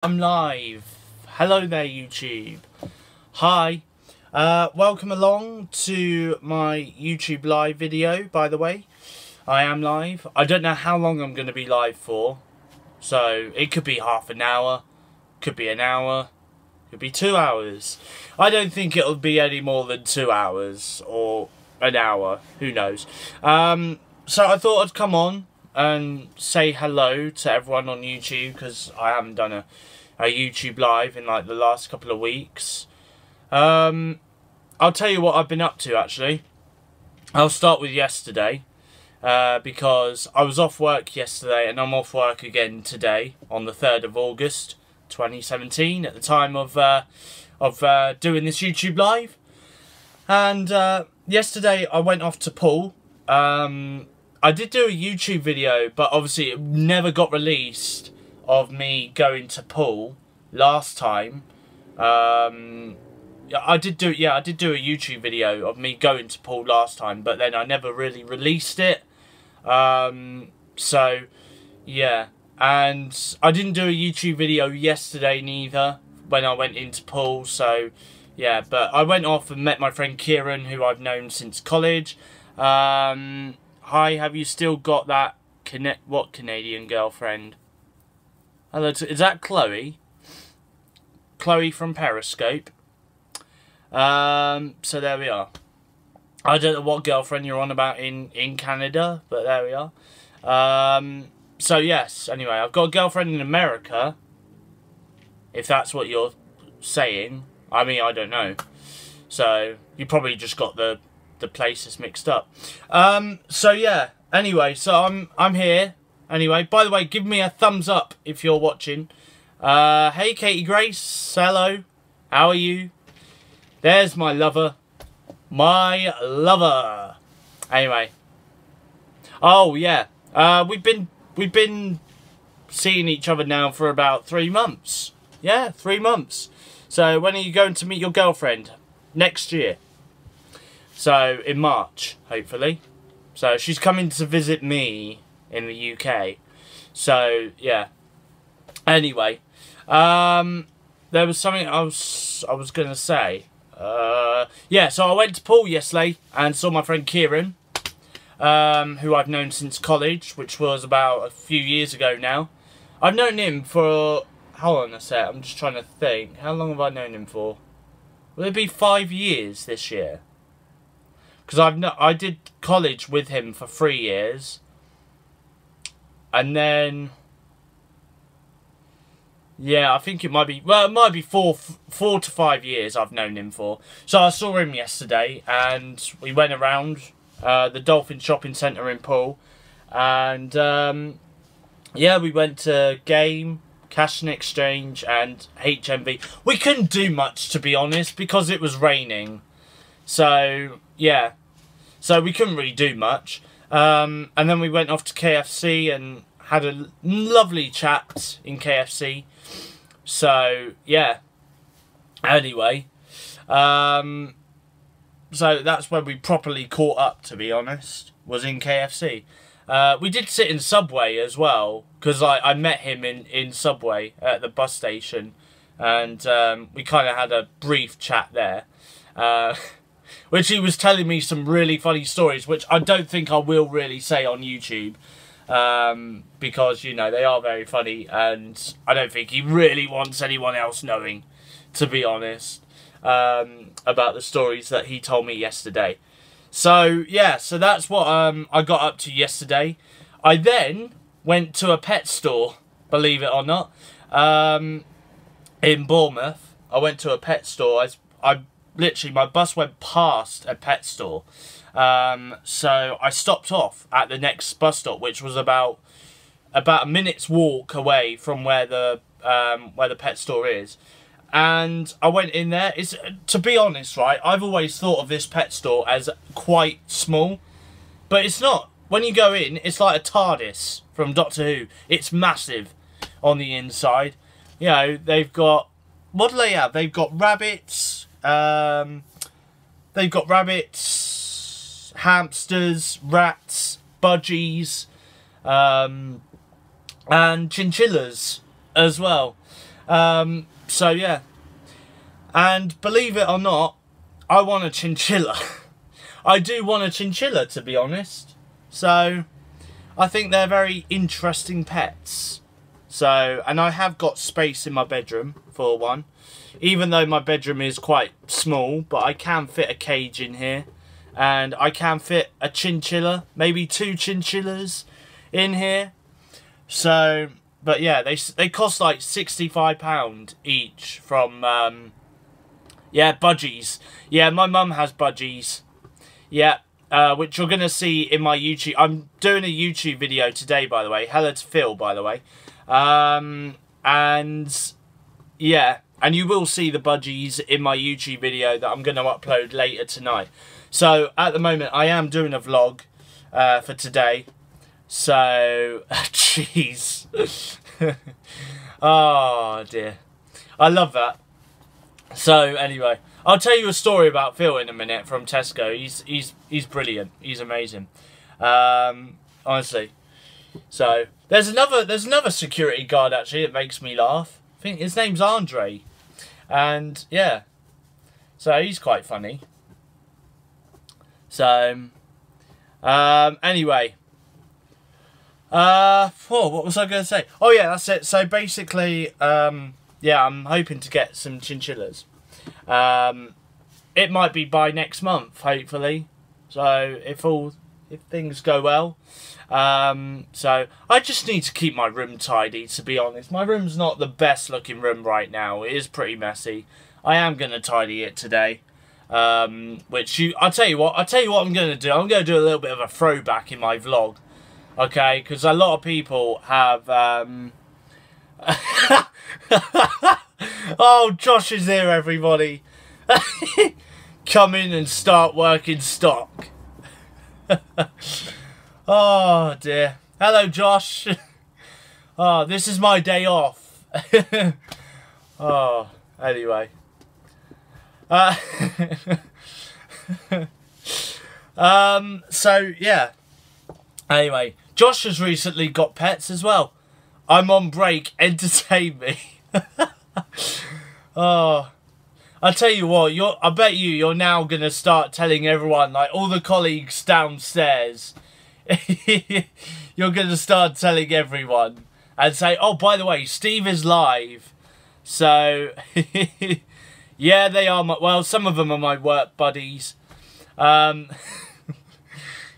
I'm live. Hello there, YouTube. Hi. Welcome along to my YouTube live video, by the way. I am live. I don't know how long I'm going to be live for. So, it could be half an hour. Could be an hour. Could be 2 hours. I don't think it'll be any more than 2 hours. Or an hour. Who knows. So, I thought I'd come on and say hello to everyone on YouTube, because I haven't done a YouTube live in like the last couple of weeks. I'll tell you what I've been up to, actually. I'll start with yesterday, because I was off work yesterday and I'm off work again today on the 3rd of August 2017 at the time of doing this YouTube live. And yesterday I went off to pool. I did do a YouTube video, but obviously it never got released, of me going to pool last time. I did do a YouTube video of me going to pool last time, but then I never really released it. So yeah, and I didn't do a YouTube video yesterday neither when I went into pool. So yeah, but I went off and met my friend Kieran, who I've known since college. Hi, have you still got that Canadian girlfriend? Hello, is that Chloe? Chloe from Periscope. So there we are. I don't know what girlfriend you're on about in Canada, but there we are. So yes, anyway, I've got a girlfriend in America, if that's what you're saying. I mean, I don't know. So you probably just got the places mixed up. So yeah, anyway, so I'm here. Anyway, by the way, give me a thumbs up if you're watching. Hey, Katie Grace. Hello. How are you? There's my lover. My lover. Anyway. Oh, yeah. We've been seeing each other now for about 3 months. Yeah, 3 months. So, when are you going to meet your girlfriend? Next year. So, in March, hopefully. So, she's coming to visit me in the UK. So yeah. Anyway, there was something I was gonna say. Yeah, so I went to pool yesterday and saw my friend Kieran, who I've known since college, which was about a few years ago now. I've known him for, hold on a sec, I'm just trying to think. How long have I known him for? Will it be 5 years this year? Because I did college with him for 3 years. And then, yeah, I think it might be, well, it might be four to 5 years I've known him for. So I saw him yesterday and we went around the Dolphin Shopping Centre in Poole. And, yeah, we went to Game, Cash and Exchange and HMV. We couldn't do much, to be honest, because it was raining. So, yeah. So we couldn't really do much. And then we went off to KFC and had a lovely chat in KFC. So, yeah. Anyway. So that's when we properly caught up, to be honest. Was in KFC. We did sit in Subway as well. Because I met him in Subway at the bus station. And we kind of had a brief chat there. Which he was telling me some really funny stories, which I don't think I will really say on YouTube. Because, you know, they are very funny, and I don't think he really wants anyone else knowing, to be honest, about the stories that he told me yesterday. So, yeah, so that's what I got up to yesterday. I then went to a pet store, believe it or not, in Bournemouth. I went to a pet store. Literally, my bus went past a pet store. So I stopped off at the next bus stop, which was about a minute's walk away from where the pet store is. And I went in there. It's, to be honest, right, I've always thought of this pet store as quite small, but it's not. When you go in, it's like a TARDIS from Doctor Who. It's massive on the inside. You know, they've got, what do they have? They've got rabbits. They've got rabbits, hamsters, rats, budgies, and chinchillas as well. So yeah. And believe it or not, I want a chinchilla. I do want a chinchilla, to be honest. So I think they're very interesting pets. So, and I have got space in my bedroom for one. Even though my bedroom is quite small, but I can fit a cage in here. And I can fit a chinchilla, maybe 2 chinchillas in here. So, but yeah, they cost like £65 each from, yeah, Budgies. Yeah, my mum has Budgies. Yeah, which you're going to see in my YouTube. I'm doing a YouTube video today, by the way. Hello to Phil, by the way. And, yeah, and you will see the Budgies in my YouTube video that I'm going to upload later tonight. So, at the moment, I am doing a vlog for today. So, jeez. Oh, dear. I love that. So, anyway, I'll tell you a story about Phil in a minute from Tesco. He's brilliant. He's amazing. Honestly. So, there's another security guard, actually, that makes me laugh. I think his name's Andre. And, yeah. So, he's quite funny. So, anyway. What was I going to say? Oh, yeah, that's it. So, basically, yeah, I'm hoping to get some chinchillas. It might be by next month, hopefully. So, if things go well. So, I just need to keep my room tidy, to be honest. My room's not the best looking room right now. It is pretty messy. I am going to tidy it today. I'll tell you what I'm going to do. I'm going to do a little bit of a throwback in my vlog. Okay, because a lot of people have, oh, Josh is here, everybody. Come in and start working stock. Oh, dear. Hello, Josh. Oh, this is my day off. Oh, anyway. So, yeah. Anyway, Josh has recently got pets as well. I'm on break. Entertain me. Oh, I'll tell you what. I bet you're now gonna start telling everyone, like all the colleagues downstairs. You're gonna start telling everyone and say, "Oh, by the way, Steve is live." So, yeah, they are. Well, some of them are my work buddies.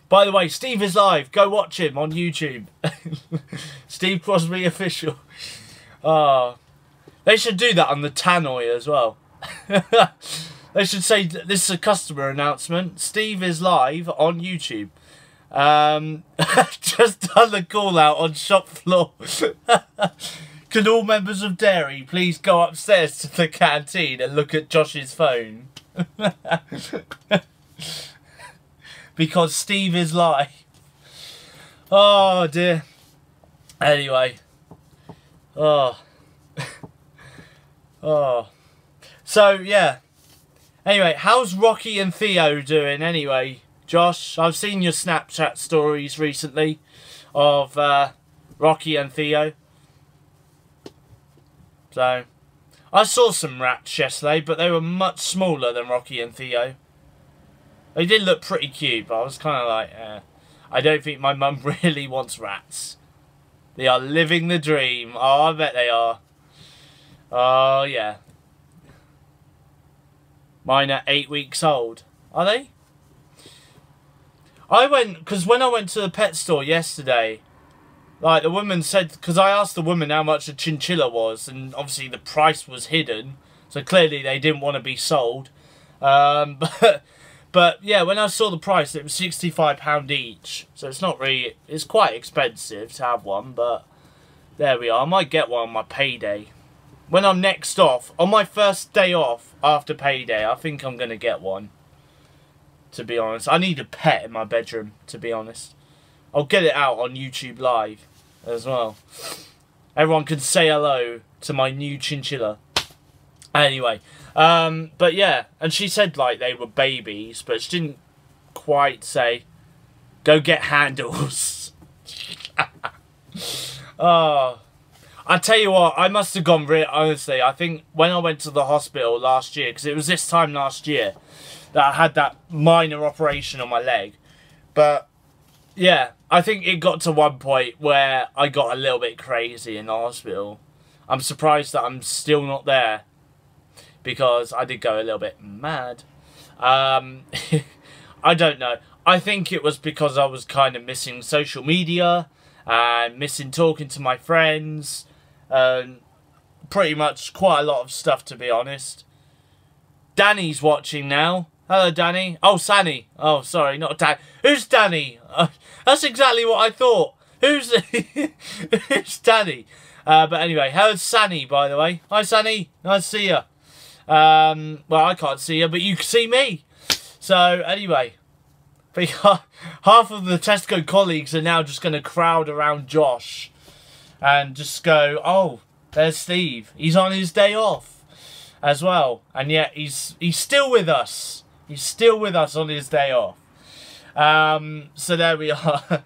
By the way, Steve is live. Go watch him on YouTube. Steve Crosby official. Oh, they should do that on the tannoy as well. They should say, this is a customer announcement. Steve is live on YouTube. Just done the call out on shop floor. Can all members of Dairy please go upstairs to the canteen and look at Josh's phone? Because Steve is live. Oh, dear. Anyway. Oh. Oh. So, yeah. Anyway, how's Rocky and Theo doing anyway? Josh, I've seen your Snapchat stories recently of Rocky and Theo. So, I saw some rats yesterday, but they were much smaller than Rocky and Theo. They did look pretty cute, but I was kind of like, I don't think my mum really wants rats. They are living the dream. Oh, I bet they are. Oh, yeah. Mine are 8 weeks old. Are they? Because when I went to the pet store yesterday, like the woman said, because I asked the woman how much a chinchilla was, and obviously the price was hidden, so clearly they didn't want to be sold. But yeah, when I saw the price, it was £65 each. So it's not really, it's quite expensive to have one, but there we are. I might get one on my payday. When I'm next off, on my first day off after payday, I think I'm going to get one. To be honest, I need a pet in my bedroom, to be honest. I'll get it out on YouTube Live as well. Everyone can say hello to my new chinchilla. Anyway, but yeah, and she said like they were babies, but she didn't quite say, go get handles. Oh, I tell you what, I must have gone honestly. I think when I went to the hospital last year, because it was this time last year that I had that minor operation on my leg. But yeah, I think it got to one point where I got a little bit crazy in the hospital. I'm surprised that I'm still not there, because I did go a little bit mad. I don't know. I think it was because I was kind of missing social media and missing talking to my friends. Pretty much quite a lot of stuff, to be honest. Danny's watching now. Hello, Danny. Oh, Sanny. Oh, sorry, not Dan. Who's Danny? That's exactly what I thought. Who's Danny? But anyway, how's Sanny, by the way? Hi, Sanny. Nice to see you. Well, I can't see you, but you can see me. So, anyway. Half of the Tesco colleagues are now just going to crowd around Josh and just go, oh, there's Steve. He's on his day off as well. And yet he's still with us. He's still with us on his day off. So there we are.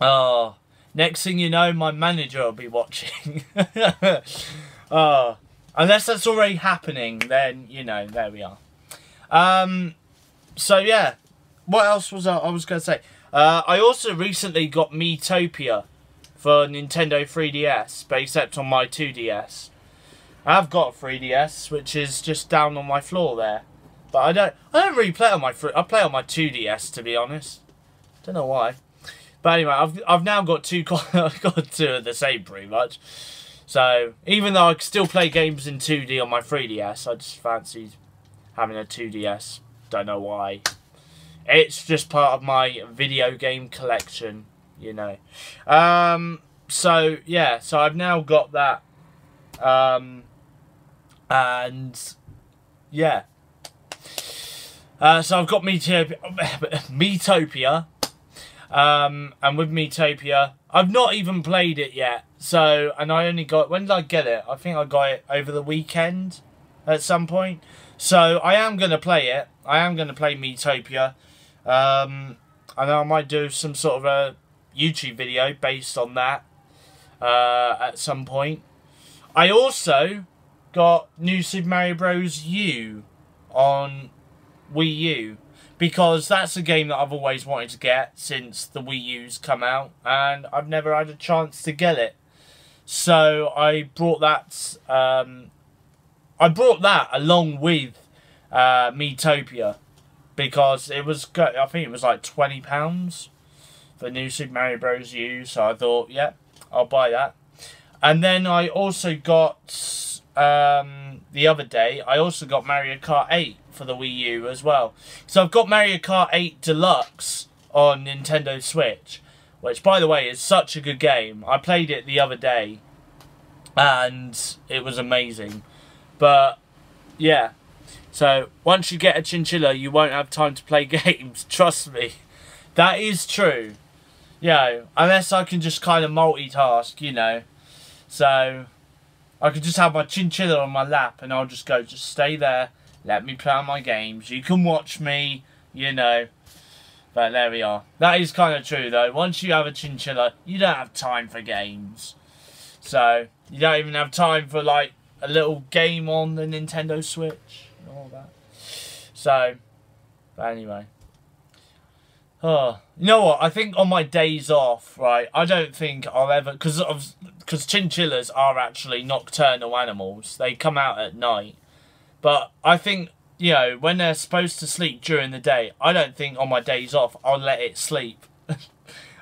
Oh, next thing you know, my manager will be watching. Oh, unless that's already happening, then, you know, there we are. So yeah, what else was I was going to say? I also recently got Miitopia for Nintendo 3DS, but except on my 2DS. I've got a 3DS, which is just down on my floor there. But I don't really play on my I play on my 2DS, to be honest. Don't know why. But anyway, I've now got two. I've got two of the same, pretty much. So even though I can still play games in 2D on my 3DS, I just fancied having a 2DS. Don't know why. It's just part of my video game collection, you know. So yeah, so I've now got that. And yeah. So I've got Miitopia. And with Miitopia, I've not even played it yet. So, and I only got, when did I get it? I think I got it over the weekend at some point. So I am going to play it. I am going to play Miitopia. And I might do some sort of a YouTube video based on that at some point. I also got New Super Mario Bros. U on Wii U, because that's a game that I've always wanted to get since the Wii U's come out, and I've never had a chance to get it. So I brought that. I brought that along with Miitopia, because it was. I think it was like £20 for New Super Mario Bros. U. So I thought, yeah, I'll buy that. And then I also got the other day. I also got Mario Kart 8 for the Wii U as well. So I've got Mario Kart 8 Deluxe on Nintendo Switch, which, by the way, is such a good game. I played it the other day and it was amazing. But yeah, so once you get a chinchilla, you won't have time to play games. Trust me, that is true. You know, unless I can just kind of multitask, you know. So I could just have my chinchilla on my lap and I'll just go, just stay there, let me play on my games. You can watch me, you know. But there we are. That is kind of true, though. Once you have a chinchilla, you don't have time for games. So you don't even have time for, like, a little game on the Nintendo Switch and all that. So, but anyway. Oh, you know what? I think on my days off, right, I don't think I'll ever, because chinchillas are actually nocturnal animals. They come out at night. But I think, you know, when they're supposed to sleep during the day, I don't think on my days off I'll let it sleep.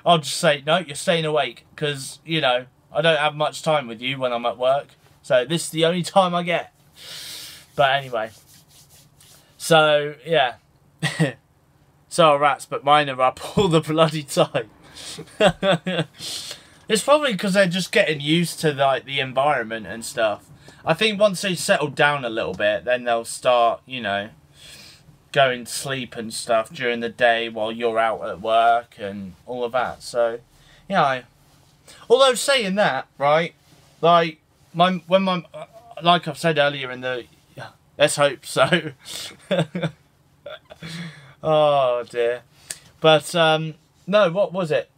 I'll just say, no, you're staying awake, because, you know, I don't have much time with you when I'm at work. So this is the only time I get. But anyway. So, yeah. So are rats, but mine are up all the bloody time. It's probably because they're just getting used to, like, the environment and stuff. I think once they settle down a little bit, then they'll start, you know, going to sleep and stuff during the day while you're out at work and all of that. So, yeah. Although saying that, right, like, like I've said earlier in the, let's hope so. Oh dear. But, no, what was it?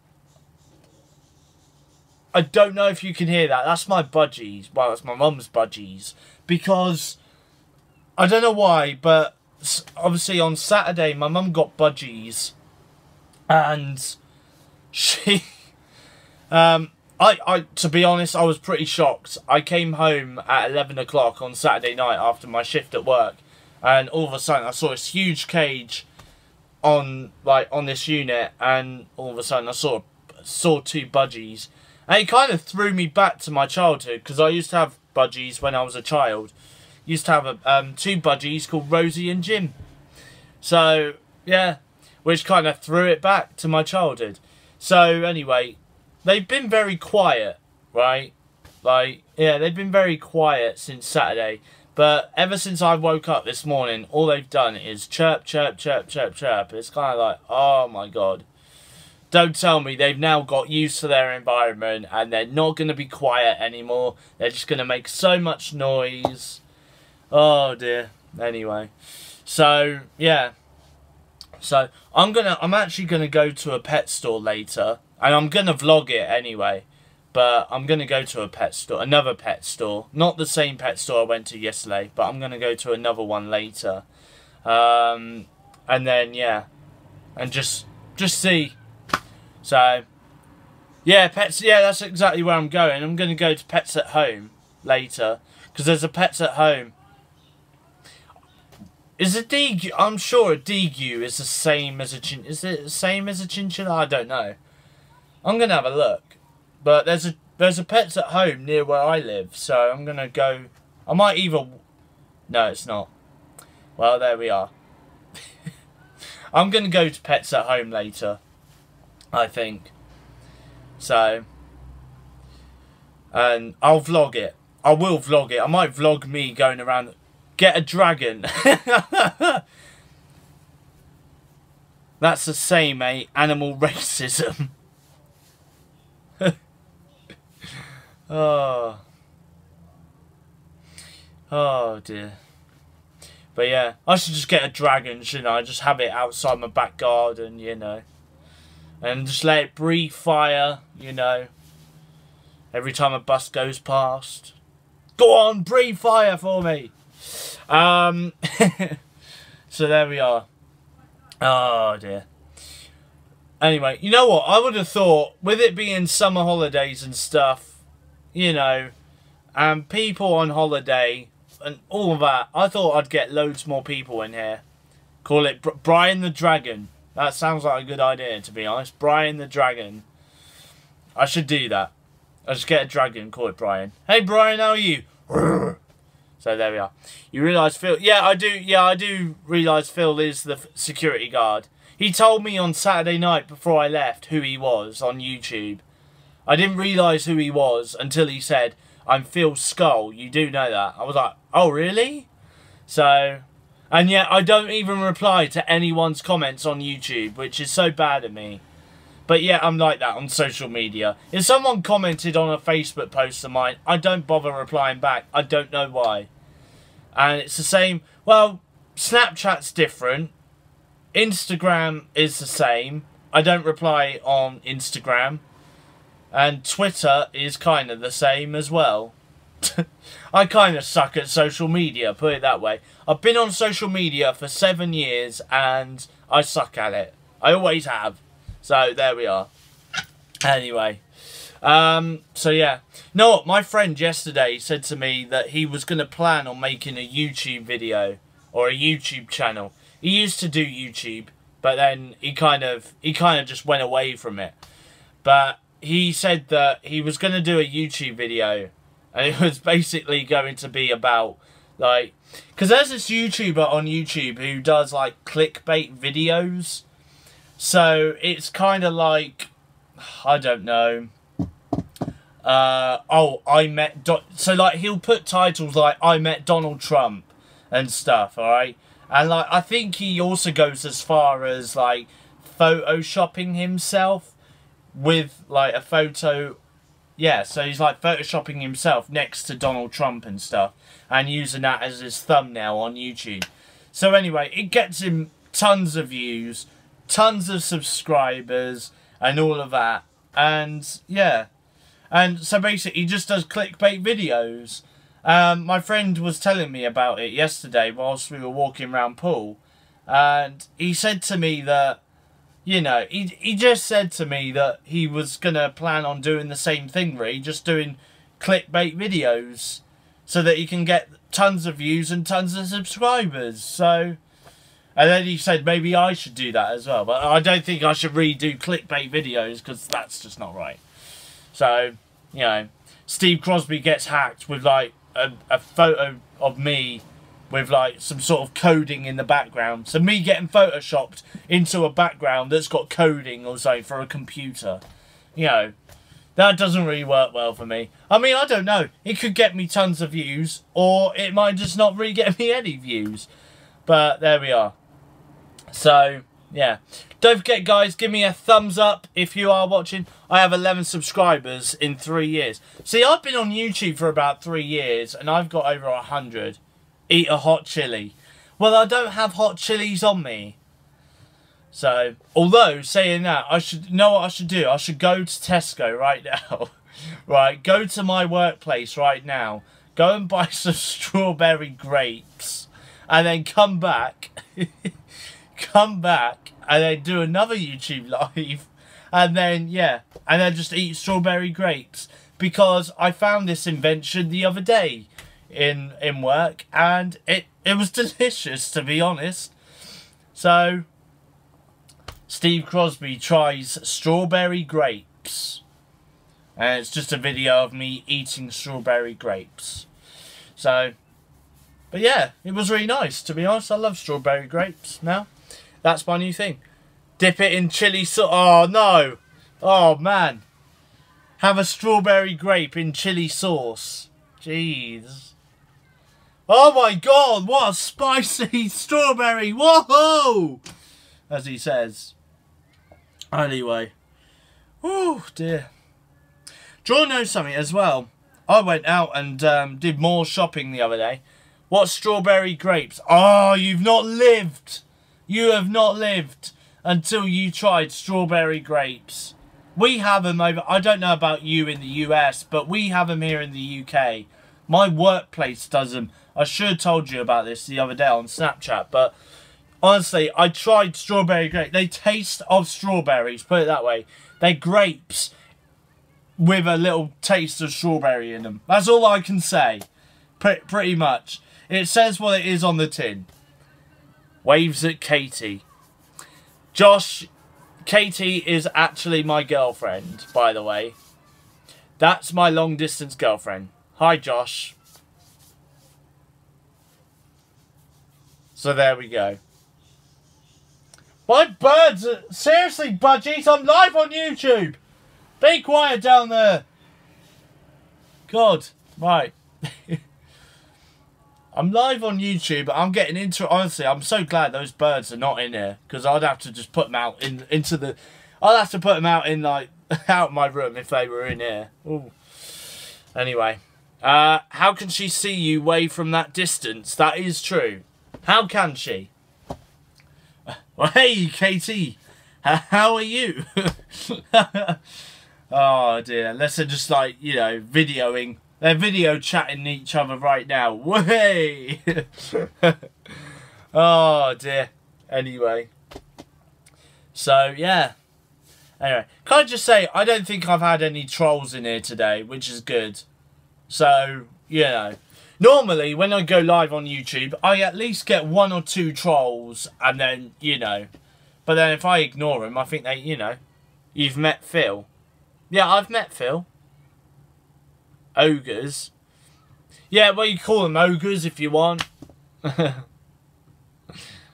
I don't know if you can hear that. That's my budgies. Well, that's my mum's budgies. Because, I don't know why, but obviously on Saturday, my mum got budgies. And she... to be honest, I was pretty shocked. I came home at 11 o'clock on Saturday night after my shift at work. And all of a sudden, I saw this huge cage on this unit. And all of a sudden, I saw 2 budgies. And it kind of threw me back to my childhood, because I used to have budgies when I was a child. Used to have 2 budgies called Rosie and Jim. So, yeah, which kind of threw it back to my childhood. So, anyway, they've been very quiet, right? Like, yeah, they've been very quiet since Saturday. But ever since I woke up this morning, all they've done is chirp, chirp, chirp, chirp, chirp. It's kind of like, oh my God. Don't tell me they've now got used to their environment and they're not going to be quiet anymore. They're just going to make so much noise. Oh dear. Anyway. So, yeah. So, I'm actually going to go to a pet store later. And I'm going to vlog it anyway. But I'm going to go to a pet store. Another pet store. Not the same pet store I went to yesterday. But I'm going to go to another one later. And then, yeah. And just see. So, yeah, pets. Yeah, that's exactly where I'm going. I'm going to go to Pets at Home later. Because there's a Pets at Home. Is a degu? I'm sure a degu is the same as a chin. Is it the same as a chinchilla? I don't know. I'm going to have a look. But there's a Pets at Home near where I live. So I'm going to go. I might either... No, it's not. Well, there we are. I'm going to go to Pets at Home later. I think. So. And I'll vlog it. I will vlog it. I might vlog me going around. Get a dragon. That's the same, eh? Animal racism. Oh. Oh dear. But yeah, I should just get a dragon, shouldn't I? Just have it outside my back garden, you know. And just let it breathe fire, you know. Every time a bus goes past. Go on, breathe fire for me. So there we are. Oh dear. Anyway, you know what? I would have thought, with it being summer holidays and stuff, you know, and people on holiday and all of that, I thought I'd get loads more people in here. Call it Brian the Dragon. That sounds like a good idea, to be honest. Brian the Dragon. I should do that. I'll just get a dragon, call it Brian. Hey Brian, how are you? So there we are. You realise Phil... Yeah, I do realise Phil is the security guard. He told me on Saturday night before I left who he was on YouTube. I didn't realise who he was until he said, I'm Phil Skull. You do know that. I was like, oh really? So... And yet I don't even reply to anyone's comments on YouTube, which is so bad of me. But yeah, I'm like that on social media. If someone commented on a Facebook post of mine, I don't bother replying back. I don't know why. And it's the same. Well, Snapchat's different. Instagram is the same. I don't reply on Instagram. And Twitter is kind of the same as well. I kind of suck at social media, put it that way. I've been on social media for 7 years and I suck at it. I always have. So there we are. Anyway. So yeah. No, what? My friend yesterday said to me that he was going to plan on making a YouTube video. Or a YouTube channel. He used to do YouTube. But then he kind of just went away from it. But he said that he was going to do a YouTube video. And it was basically going to be about, like... Because there's this YouTuber on YouTube who does, like, clickbait videos. So, it's kind of like... I don't know. So, like, he'll put titles like, I met Donald Trump and stuff, alright? And, like, I think he also goes as far as, like, photoshopping himself with, like, a photo... Yeah, so he's like photoshopping himself next to Donald Trump and stuff and using that as his thumbnail on YouTube. So anyway, it gets him tons of views, tons of subscribers and all of that. And yeah, And so basically he just does clickbait videos. My friend was telling me about it yesterday whilst we were walking around Poole. And he said to me that, you know, he just said to me that he was going to plan on doing the same thing, really. Just doing clickbait videos so that he can get tons of views and tons of subscribers. So, and then he said maybe I should do that as well. But I don't think I should redo clickbait videos because that's just not right. So, you know, Steve Crosby gets hacked with like a photo of me with like some sort of coding in the background. So me getting photoshopped into a background that's got coding or something for a computer. You know, that doesn't really work well for me. I mean, I don't know. It could get me tons of views, or it might just not really get me any views. But there we are. So, yeah. Don't forget, guys, give me a thumbs up if you are watching. I have 11 subscribers in 3 years. See, I've been on YouTube for about 3 years, and I've got over 100. Eat a hot chili. Well, I don't have hot chilies on me. So, although, saying that, I should know what I should do. I should go to Tesco right now. Right, go to my workplace right now. Go and buy some strawberry grapes. And then come back. Come back. And then do another YouTube live. And then, yeah. And then just eat strawberry grapes. Because I found this invention the other day in work. And it was delicious, to be honest. So, Steve Crosby tries strawberry grapes. And it's just a video of me eating strawberry grapes. So, but yeah, it was really nice, to be honest. I love strawberry grapes now. That's my new thing. Dip it in chili sauce. Oh, no. Oh, man. Have a strawberry grape in chili sauce. Jeez. Oh, my God. What a spicy strawberry. Whoa! As he says. Anyway. Oh, dear. Do you want to know something as well? I went out and did more shopping the other day. What strawberry grapes? Oh, you've not lived. You have not lived until you tried strawberry grapes. We have them over... I don't know about you in the US, but we have them here in the UK. My workplace does them. I should have told you about this the other day on Snapchat, but honestly, I tried strawberry grapes. They taste of strawberries, put it that way. They're grapes with a little taste of strawberry in them. That's all I can say. Pretty much. It says what it is on the tin. Waves at Katie. Josh, Katie is actually my girlfriend, by the way. That's my long distance girlfriend. Hi, Josh. So there we go. My birds, seriously, budgies, I'm live on YouTube. Be quiet down there. God, right. I'm live on YouTube. I'm getting into it. Honestly, I'm so glad those birds are not in here, because I'd have to just put them out into the. I'd have to put them out in like out my room if they were in here. Ooh. Anyway, how can she see you way from that distance? That is true. How can she? Well, hey, Katie. How are you? Oh dear. Unless they're just like, you know, videoing. They're video chatting each other right now. Way. Oh dear. Anyway. So yeah. Anyway, can I just say, I don't think I've had any trolls in here today, which is good. So, you know. Normally, when I go live on YouTube, I at least get 1 or 2 trolls, and then, you know. But then if I ignore them, I think they, you know. You've met Phil. Yeah, I've met Phil. Ogres. Yeah, well, you call them ogres if you want.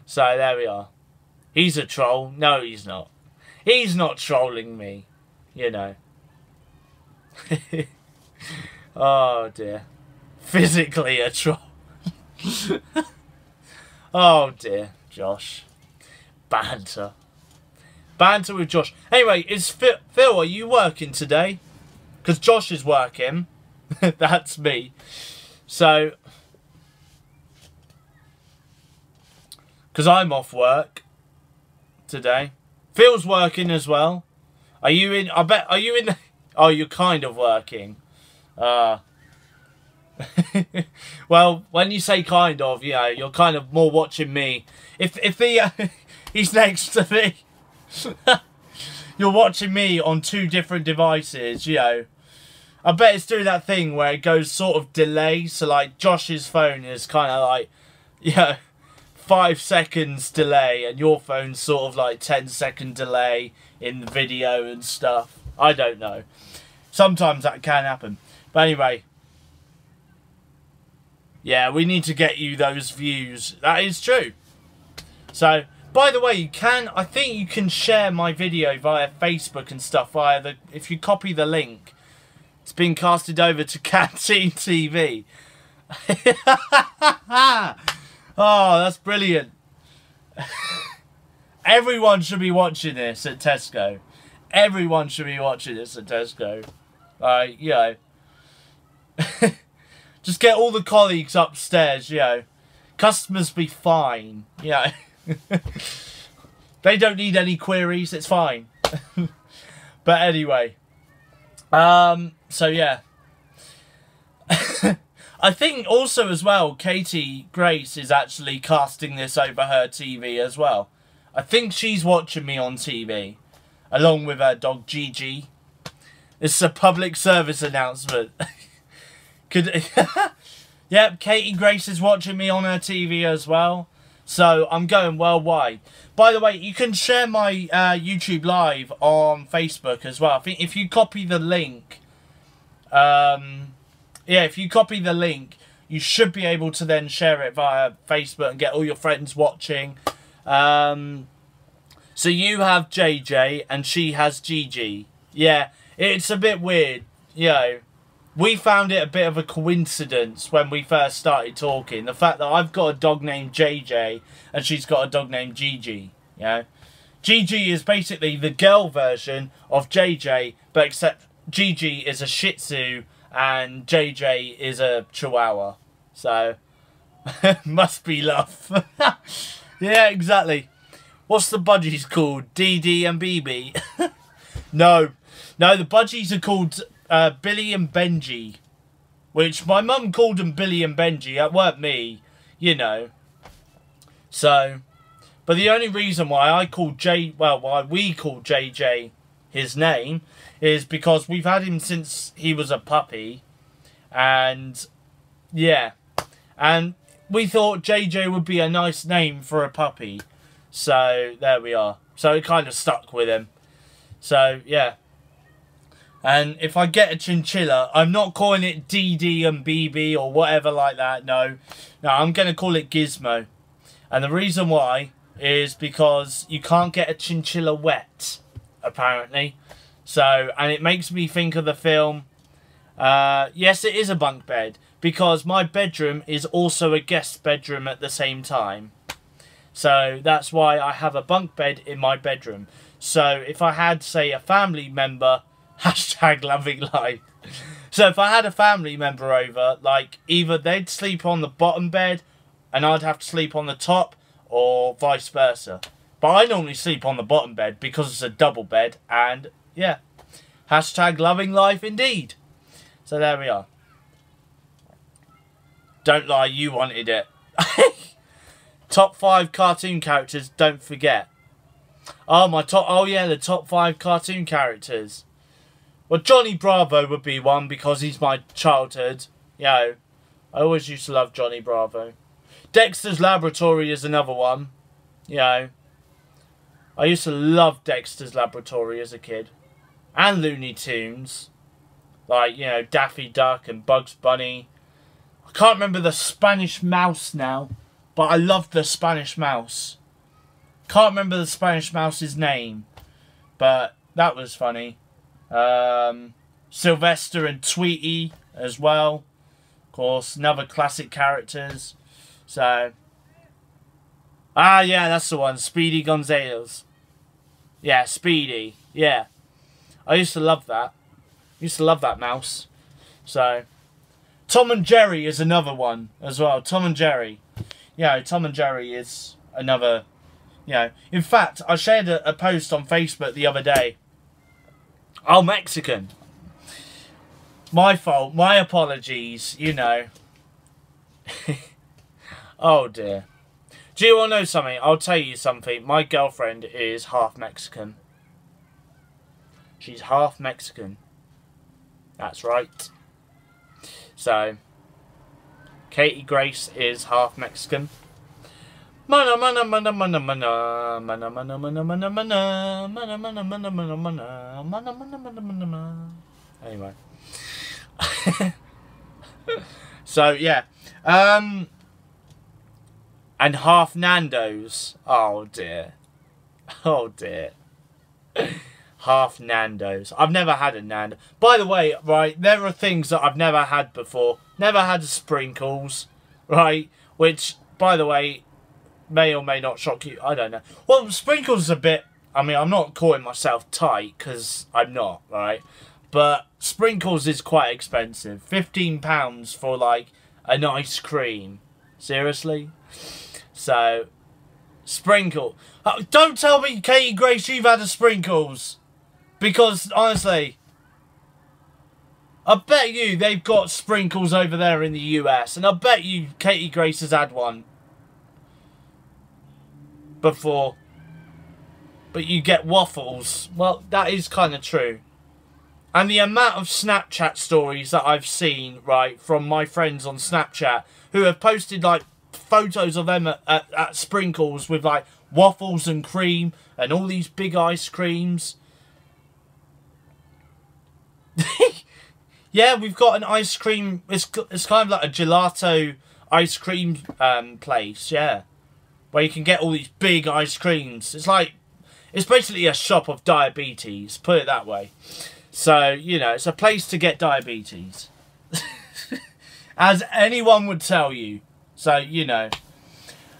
So, there we are. He's a troll. No, he's not. He's not trolling me. You know. Oh, dear. Physically a troll. Oh, dear. Josh. Banter. Banter with Josh. Anyway, is Phil, are you working today? Because Josh is working. That's me. So, because I'm off work today. Phil's working as well. Are you in? I bet. Are you in? Oh, you're kind of working. Well, when you say kind of, you know, you're kind of more watching me. If he's next to me, you're watching me on 2 different devices, you know. I bet it's doing that thing where it goes sort of delay. So, like, Josh's phone is kind of like, you know, 5 seconds delay, and your phone's sort of like 10-second delay in the video and stuff. I don't know. Sometimes that can happen. But anyway. Yeah, we need to get you those views. That is true. So, by the way, I think you can share my video via Facebook and stuff if you copy the link. It's been casted over to Canteen TV. Oh, that's brilliant. Everyone should be watching this at Tesco. Everyone should be watching this at Tesco. You know. Just get all the colleagues upstairs, you know. Customers be fine, you know. They don't need any queries, it's fine. But anyway. So yeah. I think also as well, Katie Grace is actually casting this over her TV as well. I think she's watching me on TV. Along with her dog Gigi. It's a public service announcement. Yep, Katie Grace is watching me on her TV as well. So I'm going worldwide. By the way, you can share my YouTube live on Facebook as well. I think if you copy the link, if you copy the link, you should be able to then share it via Facebook and get all your friends watching. So you have JJ and she has Gigi. Yeah, it's a bit weird, you know. We found it a bit of a coincidence when we first started talking. The fact that I've got a dog named JJ and she's got a dog named Gigi. You know? Gigi is basically the girl version of JJ, but except Gigi is a Shih Tzu and JJ is a Chihuahua. So, must be love. Yeah, exactly. What's the budgies called? DD and BB? No, the budgies are called... Billy and Benji, which my mum called them Billy and Benji. That weren't me, you know. So, but the only reason why we called JJ his name is because we've had him since he was a puppy, and yeah, and we thought JJ would be a nice name for a puppy, so there we are. So it kind of stuck with him. So yeah. And if I get a chinchilla, I'm not calling it DD and BB or whatever like that. No, I'm going to call it Gizmo. And the reason why is because you can't get a chinchilla wet, apparently. So, and it makes me think of the film. Yes, it is a bunk bed. Because my bedroom is also a guest bedroom at the same time. So, that's why I have a bunk bed in my bedroom. So, if I had, say, a family member... Hashtag loving life. So if I had a family member over, like, either they'd sleep on the bottom bed and I'd have to sleep on the top, or vice versa. But I normally sleep on the bottom bed because it's a double bed, and yeah. Hashtag loving life indeed. So there we are. Don't lie, you wanted it. Top 5 cartoon characters, don't forget. Oh yeah, the top 5 cartoon characters. Well, Johnny Bravo would be one because he's my childhood. You know, I always used to love Johnny Bravo. Dexter's Laboratory is another one. You know, I used to love Dexter's Laboratory as a kid. And Looney Tunes. Like, you know, Daffy Duck and Bugs Bunny. I can't remember the Spanish Mouse now, but I loved the Spanish Mouse. Can't remember the Spanish Mouse's name, but that was funny. Sylvester and Tweety as well. Of course, another classic characters. So, yeah, that's the one. Speedy Gonzales. Yeah, Speedy. Yeah. I used to love that. Used to love that mouse. So, Tom and Jerry is another one as well. Tom and Jerry. Yeah, Tom and Jerry is another, you know. In fact, I shared a post on Facebook the other day. Oh, Mexican. My fault. My apologies. You know. Oh dear. Do you want to know something? I'll tell you something. My girlfriend is half Mexican. She's half Mexican. That's right. So, Katie Grace is half Mexican. Mana mana mana mana mana mana mana mana mana mana mana mana mana mana mana mana mana mana mana. Anyway. So yeah. And half Nando's. Oh dear. Oh dear. Half Nando's. I've never had a Nando. By the way, right, there are things that I've never had before. Never had sprinkles, right? Which, by the way, may or may not shock you. I don't know. Well, sprinkles is a bit... I mean, I'm not calling myself tight, because I'm not, right? But sprinkles is quite expensive. £15 for, like, an ice cream. Seriously? So, sprinkle. Don't tell me, Katie Grace, you've had a sprinkles. Because, honestly, I bet you they've got sprinkles over there in the US. And I bet you Katie Grace has had one before. But you get waffles. Well, that is kind of true. And the amount of Snapchat stories that I've seen, right, from my friends on Snapchat who have posted, like, photos of them at Sprinkles with, like, waffles and cream and all these big ice creams. Yeah, we've got an ice cream. It's kind of like a gelato ice cream place, yeah, where you can get all these big ice creams. It's basically a shop of diabetes, put it that way. So, you know, it's a place to get diabetes. As anyone would tell you. So, you know.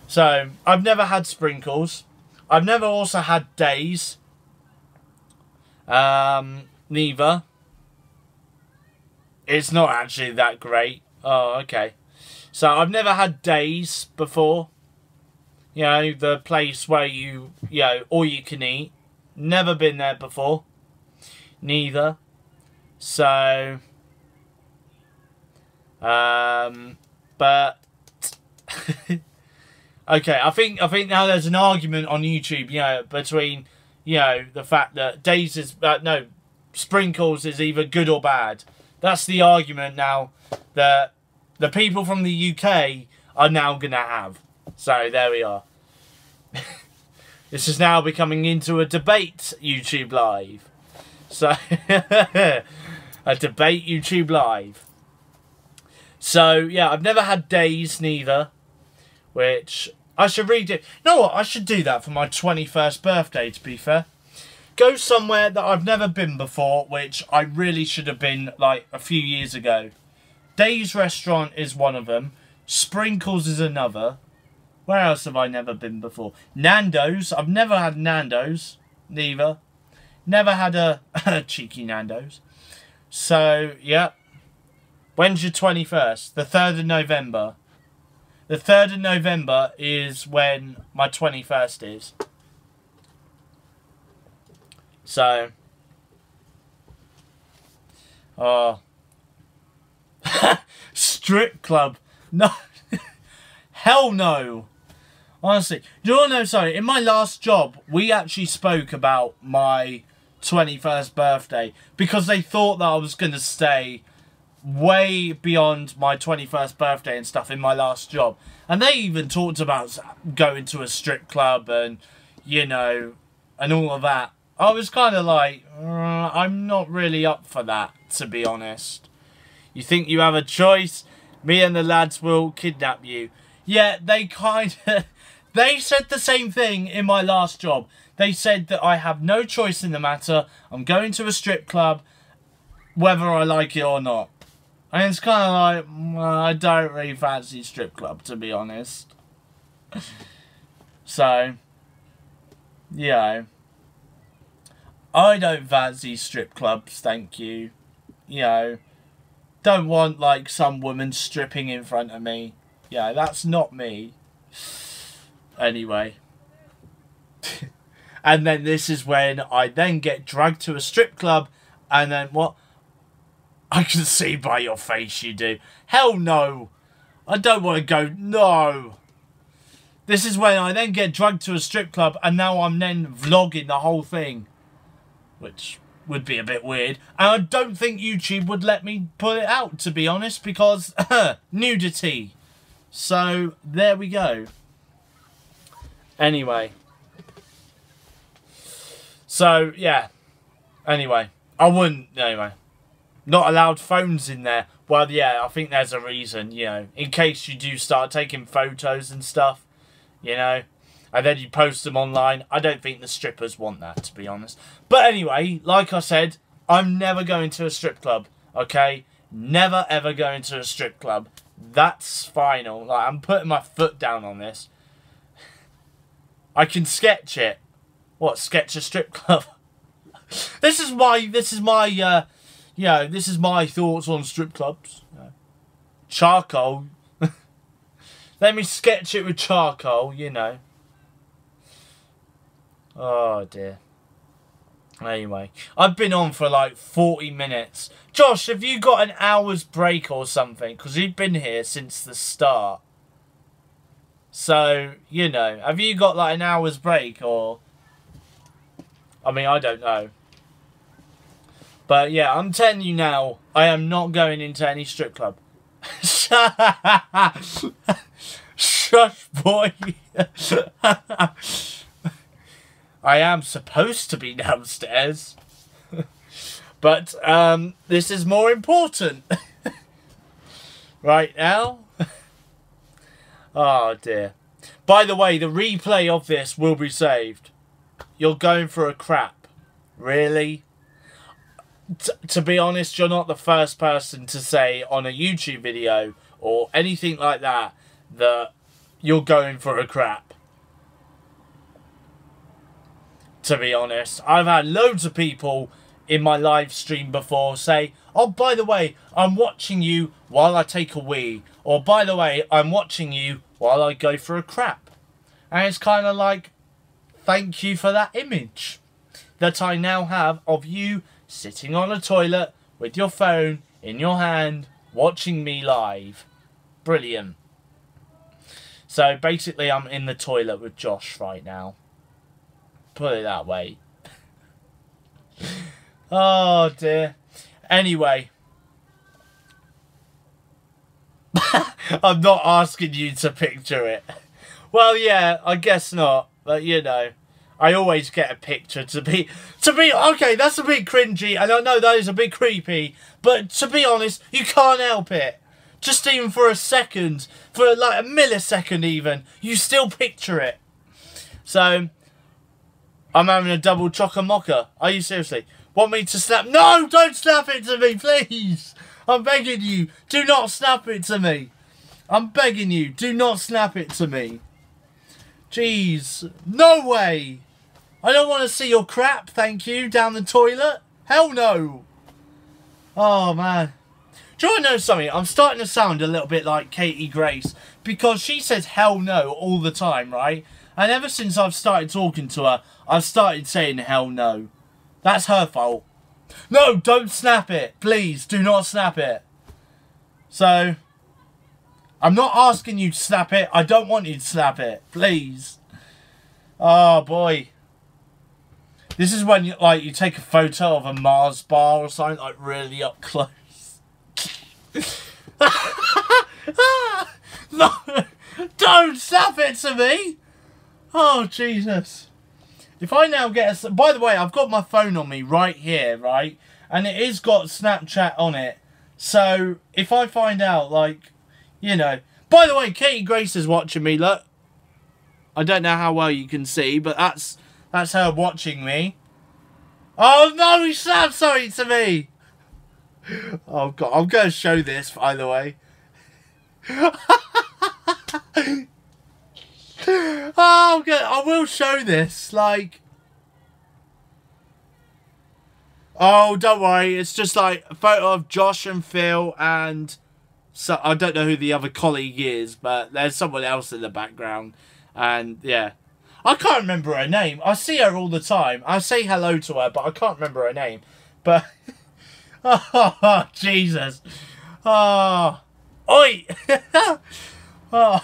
So, I've never had sprinkles. I've never also had Days. Neither. It's not actually that great. Oh, okay. So, I've never had Days before. You know, the place where you know, all you can eat. Never been there before. Neither. So, but okay, I think now there's an argument on YouTube, you know, between, you know, the fact that Days is no, Sprinkles is either good or bad. That's the argument now that the people from the UK are now gonna have. So there we are. This is now becoming into a debate YouTube Live. So a debate YouTube Live. So yeah, I've never had Days neither, which I should read it. You know what? I should do that for my 21st birthday, to be fair. Go somewhere that I've never been before, which I really should have been like a few years ago. Days Restaurant is one of them. Sprinkles is another. Where else have I never been before? Nando's. I've never had Nando's. Neither. Never had a cheeky Nando's. So, yeah. When's your 21st? The 3rd of November. The 3rd of November is when my 21st is. So. Oh. Strip club. No. Hell no. Honestly. Do you want to know something? In my last job, we actually spoke about my 21st birthday. Because they thought that I was going to stay way beyond my 21st birthday and stuff in my last job. And they even talked about going to a strip club and, you know, and all of that. I was kind of like, I'm not really up for that, to be honest. You think you have a choice? Me and the lads will kidnap you. Yeah, they kind of... They said the same thing in my last job. They said that I have no choice in the matter. I'm going to a strip club, whether I like it or not. And it's kind of like, I don't really fancy strip club, to be honest. So, you know, I don't fancy strip clubs, thank you. You know, don't want, like, some woman stripping in front of me. Yeah, that's not me. Anyway. And then this is when I then get dragged to a strip club. And then what? I can see by your face you do. Hell no. I don't want to go. No. This is when I then get drugged to a strip club and now I'm then vlogging the whole thing. Which would be a bit weird. And I don't think YouTube would let me put it out, to be honest, because nudity. So, there we go. Anyway. So, yeah. Anyway. I wouldn't, anyway. Not allowed phones in there. Well, yeah, I think there's a reason, you know. In case you do start taking photos and stuff, you know. And then you post them online. I don't think the strippers want that, to be honest. But anyway, like I said, I'm never going to a strip club, okay? Never, ever going to a strip club. That's final. Like, I'm putting my foot down on this. I can sketch it. What, sketch a strip club? This is my thoughts on strip clubs. Charcoal. Let me sketch it with charcoal, you know. Oh dear. Anyway, I've been on for like 40 minutes. Josh, have you got an hour's break or something? Because you've been here since the start. So, you know, have you got like an hour's break or... I mean, I don't know. But yeah, I'm telling you now, I am not going into any strip club. Shush, boy. I am supposed to be downstairs. But this is more important. Right now. Oh dear. By the way, the replay of this will be saved. You're going for a crap. Really? To be honest, you're not the first person to say on a YouTube video or anything like that that you're going for a crap. To be honest, I've had loads of people in my live stream before say, oh, by the way, I'm watching you while I take a wee. Or, by the way, I'm watching you while I go for a crap. And it's kind of like, thank you for that image that I now have of you sitting on a toilet with your phone in your hand, watching me live. Brilliant. So, basically, I'm in the toilet with Josh right now. Put it that way. Oh, dear. Anyway. I'm not asking you to picture it. Well, yeah, I guess not. But, you know, I always get a picture to be, okay, that's a bit cringy, and I know that is a bit creepy, but to be honest, you can't help it. Just even for a second, for like a millisecond even, you still picture it. So, I'm having a double chock-a-mocha. Are you seriously? Want me to snap? No, don't snap it to me, please. I'm begging you, do not snap it to me. I'm begging you, do not snap it to me. Jeez, no way. I don't want to see your crap, thank you, down the toilet. Hell no. Oh, man. Do you want to know something? I'm starting to sound a little bit like Katie Grace because she says hell no all the time, right? And ever since I've started talking to her, I've started saying hell no. That's her fault. No, don't snap it. Please, do not snap it. So, I'm not asking you to snap it. I don't want you to snap it. Please. Oh, boy. This is when you take a photo of a Mars bar or something, like really up close. No, don't snap it to me. Oh, Jesus. If I now get a... By the way, I've got my phone on me right here, right? And it is got Snapchat on it. So, if I find out, like, you know... By the way, Katie Grace is watching me, look. I don't know how well you can see, but that's her watching me. Oh, no, he snapped something to me. Oh, God, I'm going to show this, by the way. Oh, okay, I will show this, like... Oh, don't worry, it's just like a photo of Josh and Phil and... So, I don't know who the other colleague is, but there's someone else in the background. And, yeah. I can't remember her name. I see her all the time. I say hello to her, but I can't remember her name. But... Oh, Jesus. Oh. Oi. Oh.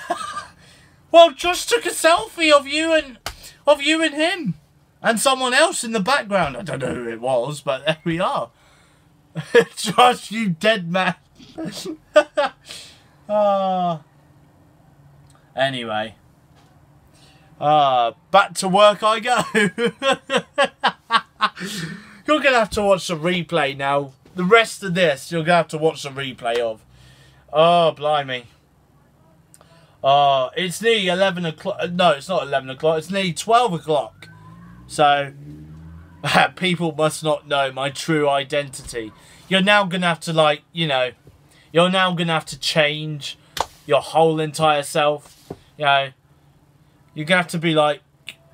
Well, Josh took a selfie of you and him. And someone else in the background. I don't know who it was, but there we are. Josh, you dead man. Oh. Anyway. Back to work I go. You're going to have to watch the replay now. The rest of this, you're going to have to watch the replay of. Oh, blimey. Oh, it's nearly 11 o'clock. No, it's not 11 o'clock. It's nearly 12 o'clock. So, people must not know my true identity. You're now going to have to, like, you know, you're now going to have to change your whole entire self. You know, you're going to have to be like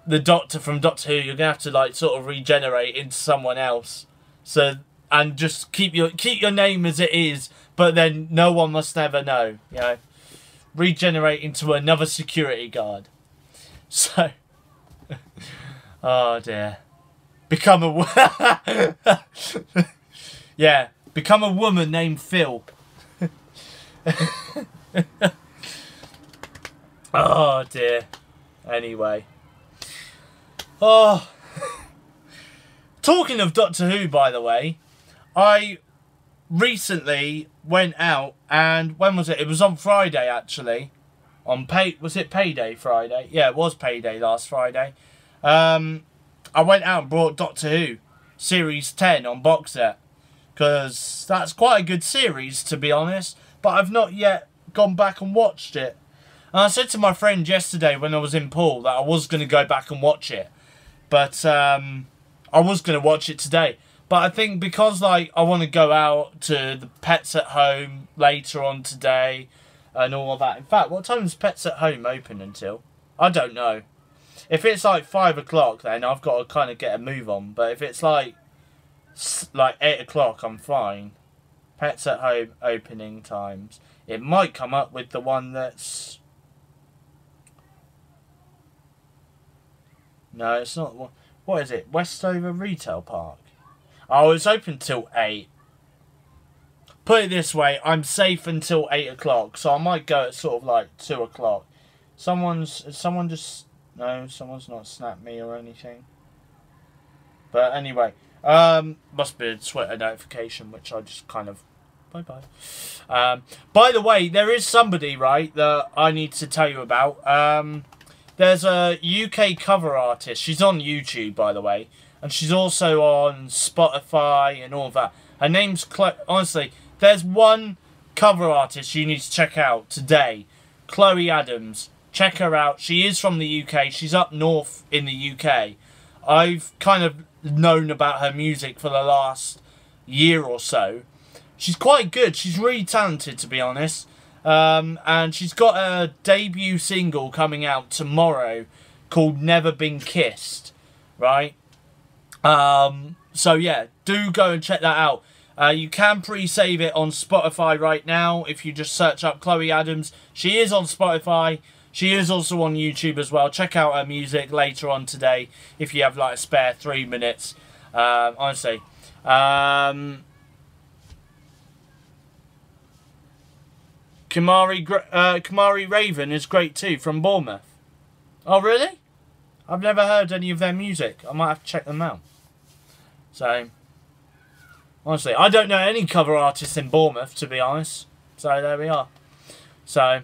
the Doctor from Doctor Who. You're going to have to, like, sort of regenerate into someone else. So, and just keep your name as it is, but then no one must ever know, you know. Regenerate into another security guard. So, oh dear. Become a... yeah, become a woman named Phil. Oh dear. Anyway. Oh. Talking of Doctor Who, by the way, I recently went out, and when was it? It was on Friday, actually. Was it Payday Friday? Yeah, it was Payday last Friday. I went out and brought Doctor Who Series 10 on box set, because that's quite a good series, to be honest, but I've not yet gone back and watched it. And I said to my friend yesterday when I was in Poole that I was going to go back and watch it, but I was going to watch it today. But I think because, like, I want to go out to the Pets at Home later on today and all of that. In fact, what time is Pets at Home open until? I don't know. If it's like 5 o'clock, then I've got to kind of get a move on. But if it's like 8 o'clock, I'm fine. Pets at Home opening times. It might come up with the one that's... No, it's not. What is it? Westover Retail Park. Oh, it's open till 8. Put it this way, I'm safe until 8 o'clock, so I might go at sort of like 2 o'clock. Someone's not snapped me or anything. But anyway, must be a Twitter notification, which I just kind of, bye-bye. By the way, there is somebody, right, that I need to tell you about. There's a UK cover artist. She's on YouTube, by the way. And she's also on Spotify and all that. Her name's honestly, there's one cover artist you need to check out today. Chloe Adams. Check her out. She is from the UK. She's up north in the UK. I've kind of known about her music for the last year or so. She's quite good. She's really talented, to be honest. And she's got a debut single coming out tomorrow called Never Been Kissed. Right? So yeah, do go and check that out. You can pre-save it on Spotify right now if you just search up Chloe Adams. She is on Spotify. She is also on YouTube as well. Check out her music later on today if you have like a spare 3 minutes. Honestly. Kamari Raven is great too, from Bournemouth. Oh really? I've never heard any of their music. I might have to check them out. So, honestly, I don't know any cover artists in Bournemouth, to be honest. So, there we are. So,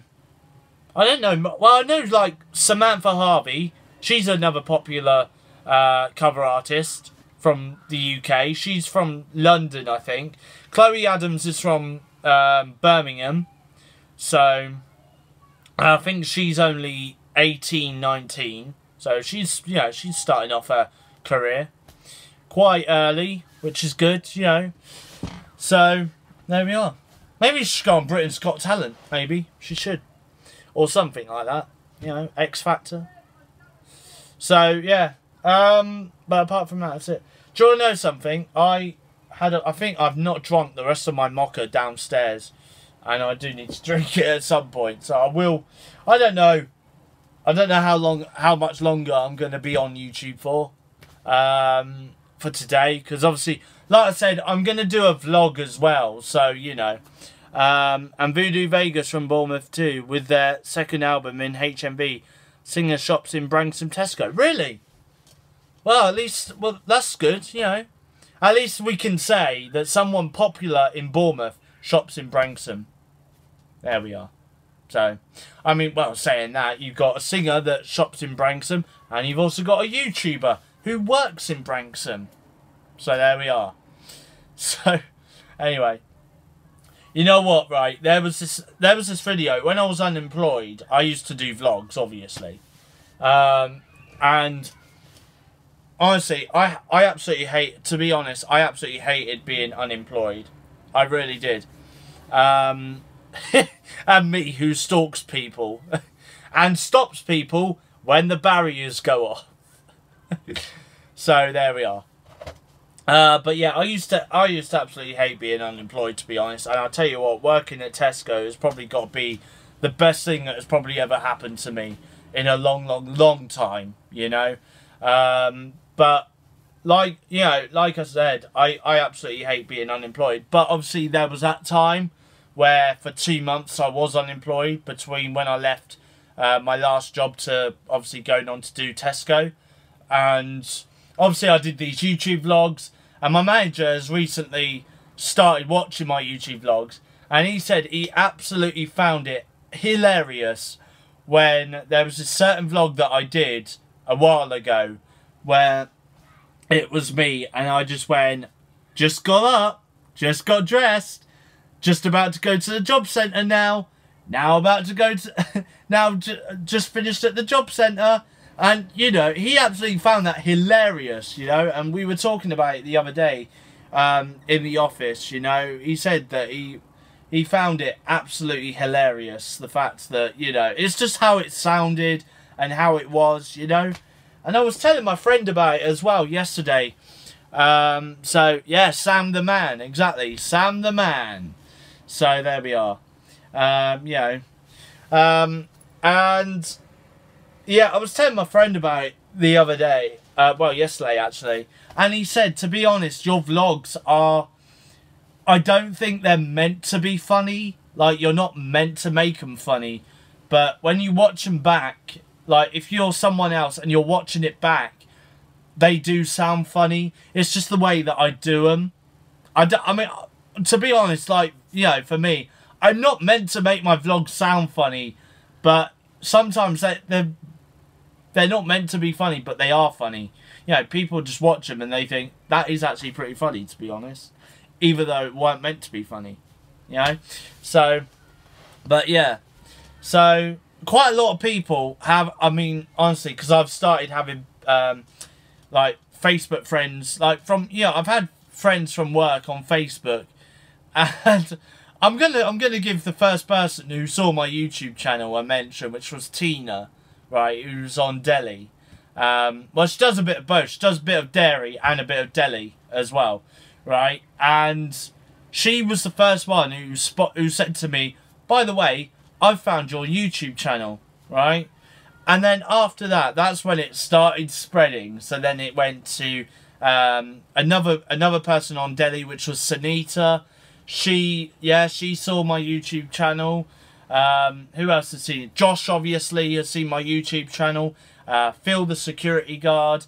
I don't know. Well, I know, like, Samantha Harvey. She's another popular cover artist from the UK. She's from London, I think. Chloe Adams is from Birmingham. So, I think she's only 18, 19. So, she's starting off her career quite early, which is good, you know. So, there we are. Maybe she should go on Britain's Got Talent. Maybe she should. Or something like that. You know, X Factor. So, yeah. But apart from that, that's it. Do you want to know something? I think I've not drunk the rest of my mocha downstairs. And I do need to drink it at some point. So I will. I don't know how much longer I'm going to be on YouTube for today. Because obviously, like I said, I'm going to do a vlog as well. So, you know. And Voodoo Vegas from Bournemouth too, with their second album in HMV, Singer Shops in Branksome Tesco. Really? Well, at least, well, that's good, you know. At least we can say that someone popular in Bournemouth shops in Branksome. There we are. So, I mean, well, saying that, you've got a singer that shops in Branksome, and you've also got a YouTuber who works in Branksome. So there we are. So, anyway. You know what, right? There was this video. When I was unemployed, I used to do vlogs, obviously. And honestly, I absolutely hate, to be honest, I absolutely hated being unemployed. I really did. And me, who stalks people and stops people when the barriers go off. So there we are. But yeah, I used to absolutely hate being unemployed, to be honest. And I'll tell you what, working at Tesco has probably got to be the best thing that has probably ever happened to me in a long time, you know. But like, you know, like I said, I absolutely hate being unemployed. But obviously there was that time where for 2 months I was unemployed between when I left my last job to obviously going on to do Tesco. And obviously I did these YouTube vlogs, and my manager has recently started watching my YouTube vlogs, and he said he absolutely found it hilarious when there was a certain vlog that I did a while ago where it was me and I just went, just got up, just got dressed, just about to go to the job centre now about to go to, just finished at the job centre. And, you know, he absolutely found that hilarious, you know, and we were talking about it the other day in the office, you know. He said that he found it absolutely hilarious, the fact that, you know, it's just how it sounded and how it was, you know. And I was telling my friend about it as well yesterday. So, yeah, Sam the Man, exactly, Sam the Man. So, there we are. You know, and yeah, I was telling my friend about it the other day, well, yesterday actually, and he said, to be honest, your vlogs are, I don't think they're meant to be funny, like, you're not meant to make them funny, but when you watch them back, like, if you're someone else and you're watching it back, they do sound funny. It's just the way that I do them. I mean, to be honest, like, you know, for me, I'm not meant to make my vlogs sound funny, but sometimes they're not meant to be funny, but they are funny. You know, people just watch them and they think, that is actually pretty funny, to be honest. Even though it weren't meant to be funny. You know? So, but yeah. So, quite a lot of people have, I mean, honestly, because I've started having, like, Facebook friends, like, from, you know, I've had friends from work on Facebook. And I'm gonna give the first person who saw my YouTube channel a mention, which was Tina. Right, who's on deli. Well, she does a bit of both. She does a bit of dairy and a bit of deli as well, right? And she was the first one who said to me, by the way, I've found your YouTube channel, right? And then after that, that's when it started spreading. So then it went to another person on deli, which was Sanita. She saw my YouTube channel. Who else has seen it? Josh, obviously, has seen my YouTube channel. Phil, the security guard,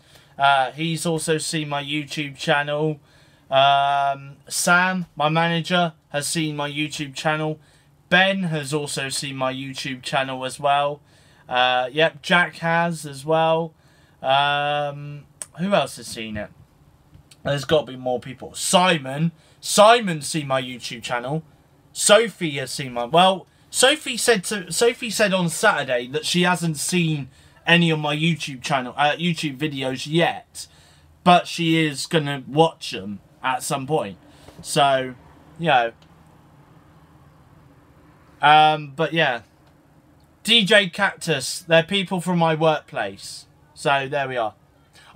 he's also seen my YouTube channel. Sam, my manager, has seen my YouTube channel. Ben has also seen my YouTube channel as well. Yep, Jack has as well. Who else has seen it? There's got to be more people. Simon's seen my YouTube channel. Sophie has seen my... Well, Sophie said on Saturday that she hasn't seen any of my YouTube videos yet, but she is gonna watch them at some point. So, you know. But yeah, DJ Cactus, they're people from my workplace. So there we are.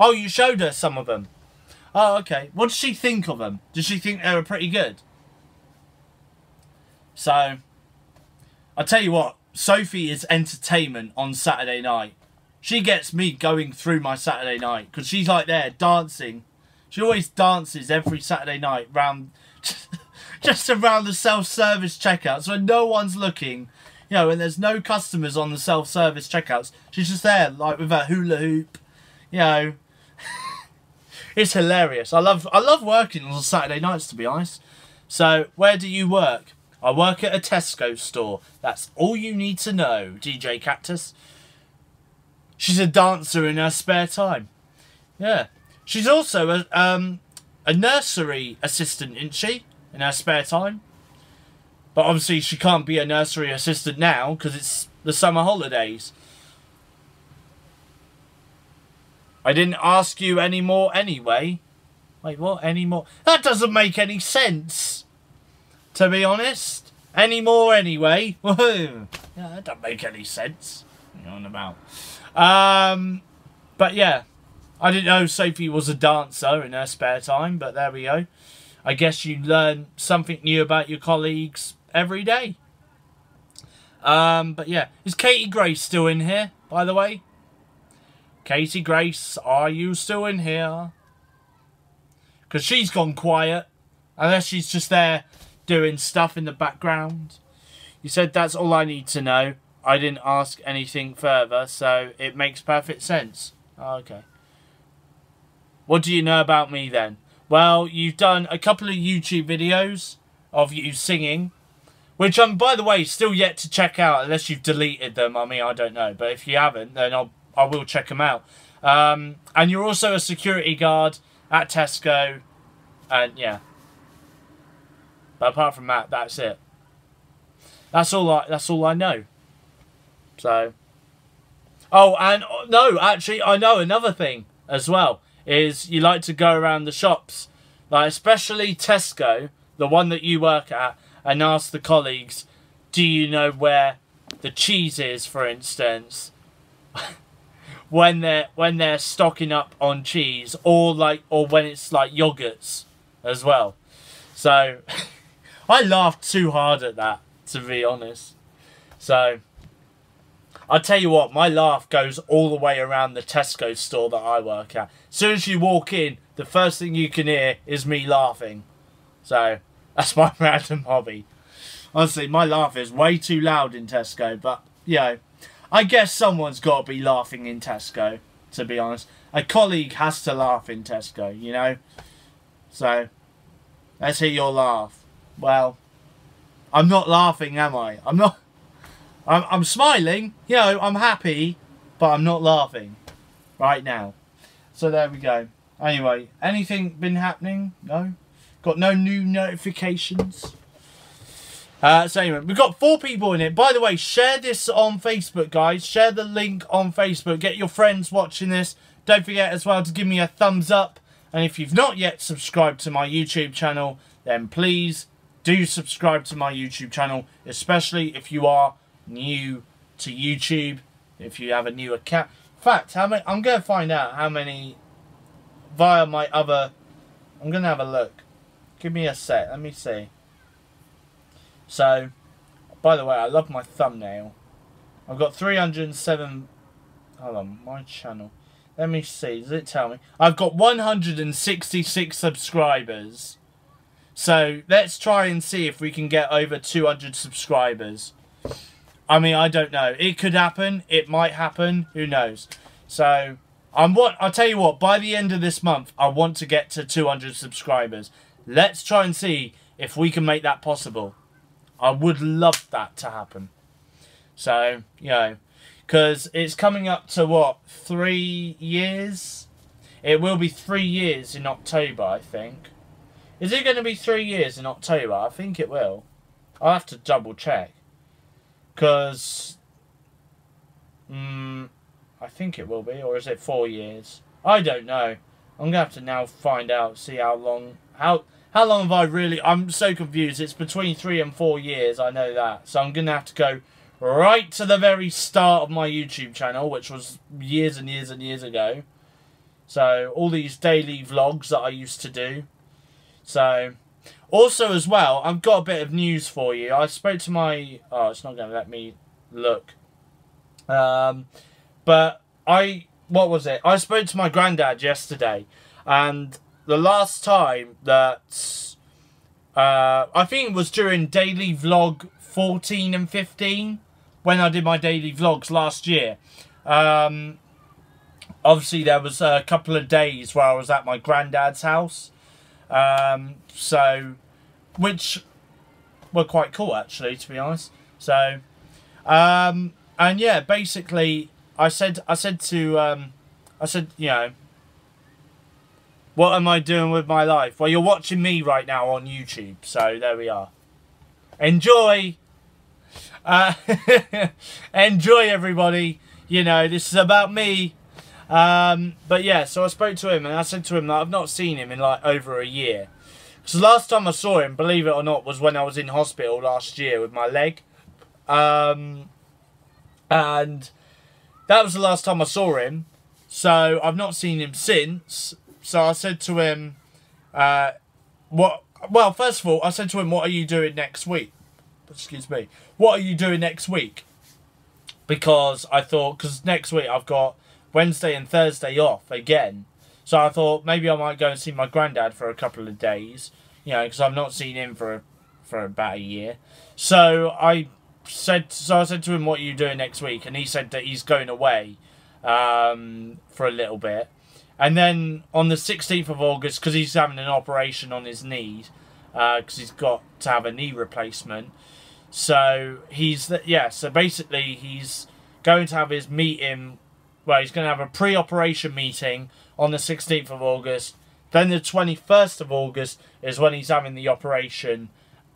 Oh, you showed her some of them. Oh, okay. What did she think of them? Did she think they were pretty good? So, I'll tell you what, Sophie is entertainment on Saturday night. She gets me going through my Saturday night, because she's like there dancing She always dances every Saturday night round, just around the self-service checkouts when no one's looking. You know, when there's no customers on the self-service checkouts. She's just there, like, with her hula hoop. You know. It's hilarious. I love working on Saturday nights, to be honest. So, where do you work? I work at a Tesco store. That's all you need to know, DJ Cactus. She's a dancer in her spare time. Yeah. She's also a nursery assistant, isn't she? In her spare time. But obviously she can't be a nursery assistant now because it's the summer holidays. I didn't ask you any more anyway. Wait, what? Any more? That doesn't make any sense. To be honest. Any more anyway. Woohoo. Yeah, that doesn't make any sense. What are you on about? But yeah. I didn't know Sophie was a dancer in her spare time, but there we go. I guess you learn something new about your colleagues every day. But yeah. Is Katie Grace still in here, by the way? Katie Grace, are you still in here? Because she's gone quiet. Unless she's just there doing stuff in the background. You said that's all I need to know. I didn't ask anything further, so it makes perfect sense. Oh, okay. What do you know about me then? Well, you've done a couple of YouTube videos of you singing. Which I'm, by the way, still yet to check out unless you've deleted them. I mean, I don't know. But if you haven't, then I will check them out. And you're also a security guard at Tesco. And yeah. But apart from that, that's it. That's all I know. So. Oh, and no, actually, I know another thing as well. Is you like to go around the shops. Like, especially Tesco, the one that you work at, and ask the colleagues, do you know where the cheese is, for instance? when they're stocking up on cheese, or when it's like yogurts as well. So I laughed too hard at that, to be honest. So I'll tell you what, my laugh goes all the way around the Tesco store that I work at. As soon as you walk in, the first thing you can hear is me laughing. So that's my random hobby. Honestly, my laugh is way too loud in Tesco, but you know, I guess someone's got to be laughing in Tesco, to be honest. A colleague has to laugh in Tesco, you know? So, let's hear your laugh. Well, I'm not laughing, am I? I'm smiling, you know, I'm happy, but I'm not laughing right now. So there we go. Anyway, anything been happening? No? Got no new notifications? So anyway, we've got 4 people in it. By the way, share this on Facebook, guys. Share the link on Facebook. Get your friends watching this. Don't forget as well to give me a thumbs up. And if you've not yet subscribed to my YouTube channel, then please do subscribe to my YouTube channel. Especially if you are new to YouTube. If you have a new account. In fact, I'm going to find out how many via my other... I'm going to have a look. Give me a sec. Let me see. So, by the way, I love my thumbnail. I've got 307... Hold on, my channel. Let me see. Does it tell me? I've got 166 subscribers. So, let's try and see if we can get over 200 subscribers. I mean, I don't know. It could happen. It might happen. Who knows? So, I'll tell you what. By the end of this month, I want to get to 200 subscribers. Let's try and see if we can make that possible. I would love that to happen. So, you know, because it's coming up to, what, 3 years? It will be 3 years in October, I think. Is it going to be 3 years in October? I think it will. I'll have to double check. Because, I think it will be. Or is it 4 years? I don't know. I'm going to have to now find out, see how long... How long have I really... I'm so confused. It's between 3 and 4 years, I know that. So I'm going to have to go right to the very start of my YouTube channel, which was years and years and years ago. So, all these daily vlogs that I used to do. So, also as well, I've got a bit of news for you. I spoke to my... Oh, it's not going to let me look. But what was it? I spoke to my granddad yesterday. And the last time that I think it was during daily vlog 14 and 15 when I did my daily vlogs last year. Obviously there was a couple of days where I was at my granddad's house, which were quite cool actually, to be honest. So and yeah, basically I said, you know, what am I doing with my life? Well, you're watching me right now on YouTube, so there we are. Enjoy! Enjoy, everybody. You know, this is about me. But yeah, so I spoke to him and I said to him that I've not seen him in like over a year. Because the last time I saw him, believe it or not, was when I was in hospital last year with my leg. And that was the last time I saw him. So I've not seen him since. So I said to him, well, first of all, I said to him, what are you doing next week? Excuse me. What are you doing next week? Because I thought, because next week I've got Wednesday and Thursday off again. So I thought maybe I might go and see my granddad for a couple of days. You know, because I've not seen him for about a year. So I said to him, what are you doing next week? And he said that he's going away for a little bit. And then on the 16th of August, because he's having an operation on his knee, because he's got to have a knee replacement. So so basically he's going to have his meeting, well, he's going to have a pre-operation meeting on the 16th of August. Then the 21st of August is when he's having the operation.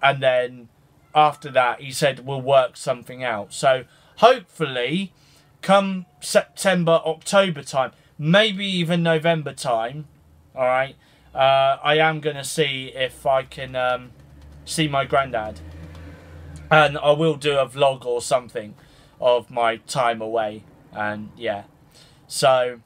And then after that, he said we'll work something out. So hopefully, come September, October time, maybe even November time, alright, I am going to see if I can see my granddad. And I will do a vlog or something of my time away. And yeah. So,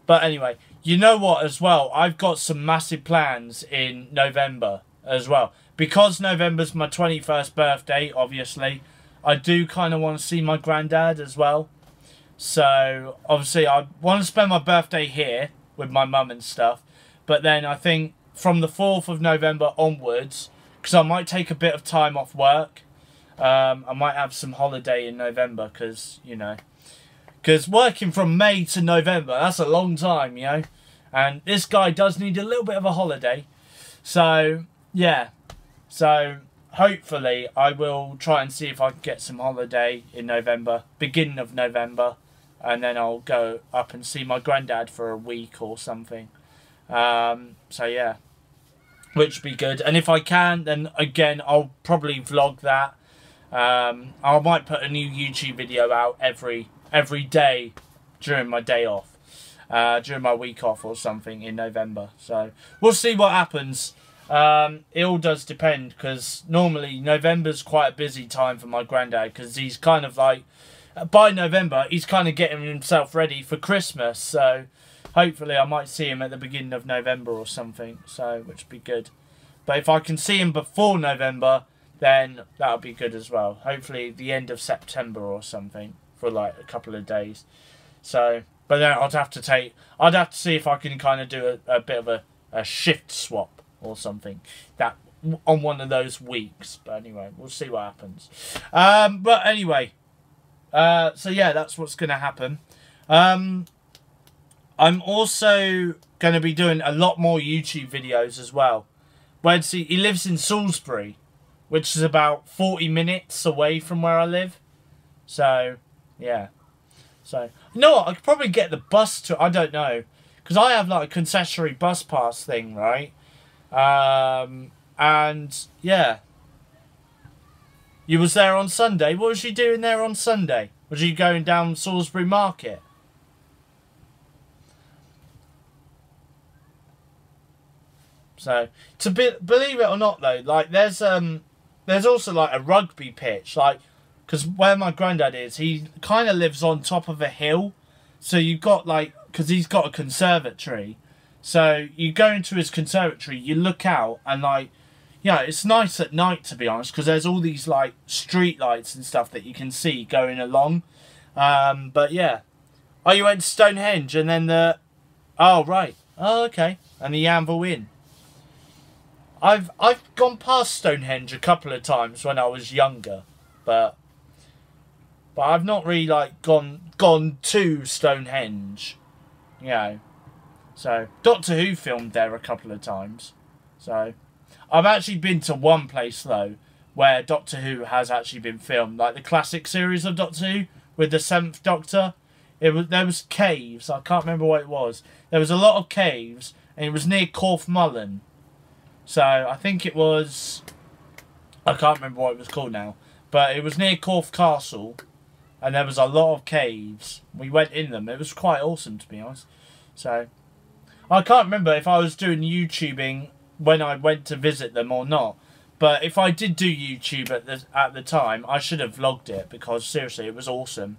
but anyway, you know what as well? I've got some massive plans in November as well. Because November's my 21st birthday, obviously, I do kind of want to see my granddad as well. So, obviously, I want to spend my birthday here with my mum and stuff. But then I think from the 4th of November onwards, because I might take a bit of time off work. I might have some holiday in November because, you know, because working from May to November, that's a long time, you know. And this guy does need a little bit of a holiday. So, yeah. So, hopefully, I will try and see if I can get some holiday in November, beginning of November. And then I'll go up and see my granddad for a week or something. So, yeah. Which would be good. And if I can, then again, I'll probably vlog that. I might put a new YouTube video out every day during my day off. During my week off or something in November. So, we'll see what happens. It all does depend, because normally November's quite a busy time for my granddad, because he's kind of like, by November, he's kind of getting himself ready for Christmas. So, hopefully I might see him at the beginning of November or something, so, which would be good. But if I can see him before November, then that'll be good as well. Hopefully the end of September or something for like a couple of days. So, but then I'd have to see if I can kind of do a bit of a shift swap or something that on one of those weeks. But anyway, we'll see what happens. But anyway, so yeah, that's what's going to happen. I'm also going to be doing a lot more YouTube videos as well. Well, see, he lives in Salisbury, which is about 40 minutes away from where I live. So, yeah. So, you know what? I could probably get the bus to... I don't know. Because I have, like, a concessionary bus pass thing, right? And, yeah. You was there on Sunday. What was you doing there on Sunday? Was you going down Salisbury Market? So, believe it or not, though, like, there's also, like, a rugby pitch, like, because where my granddad is, he kind of lives on top of a hill, so you've got, like, because he's got a conservatory, so you go into his conservatory, you look out, and, like, yeah, it's nice at night, to be honest, because there's all these, like, street lights and stuff that you can see going along, but, yeah. Oh, you went to Stonehenge, and then oh, right, oh, okay. and the Anvil Inn. I've gone past Stonehenge a couple of times when I was younger, but I've not really like gone to Stonehenge, you know. So Doctor Who filmed there a couple of times. So I've actually been to one place though where Doctor Who has actually been filmed, like the classic series of Doctor Who with the 7th Doctor. There was caves. I can't remember what it was. There was a lot of caves, and it was near Corfmullen. So I think it was, I can't remember what it was called now, but it was near Corfe Castle, and there was a lot of caves. We went in them. It was quite awesome, to be honest. So I can't remember if I was doing YouTubing when I went to visit them or not. But if I did do YouTube at the time, I should have vlogged it, because seriously, it was awesome.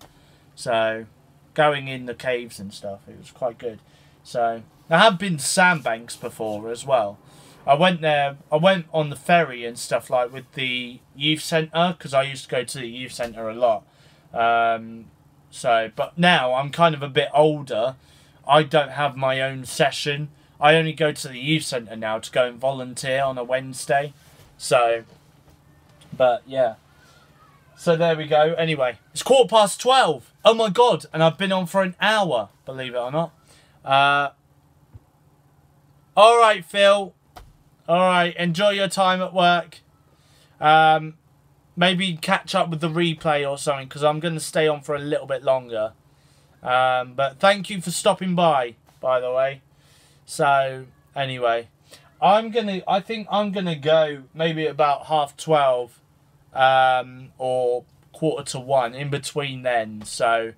So going in the caves and stuff, it was quite good. So I have been to Sandbanks before as well. I went there. I went on the ferry and stuff like with the youth centre, because I used to go to the youth centre a lot. But now I'm kind of a bit older. I don't have my own session. I only go to the youth centre now to go and volunteer on a Wednesday. So, but yeah. So there we go. Anyway, it's 12:15. Oh my god! And I've been on for an hour, believe it or not. All right, Phil. All right, enjoy your time at work. Maybe catch up with the replay or something, because I'm going to stay on for a little bit longer. But thank you for stopping by the way. So anyway, I think I'm gonna go maybe about 12:30, or 1:45, in between then. So,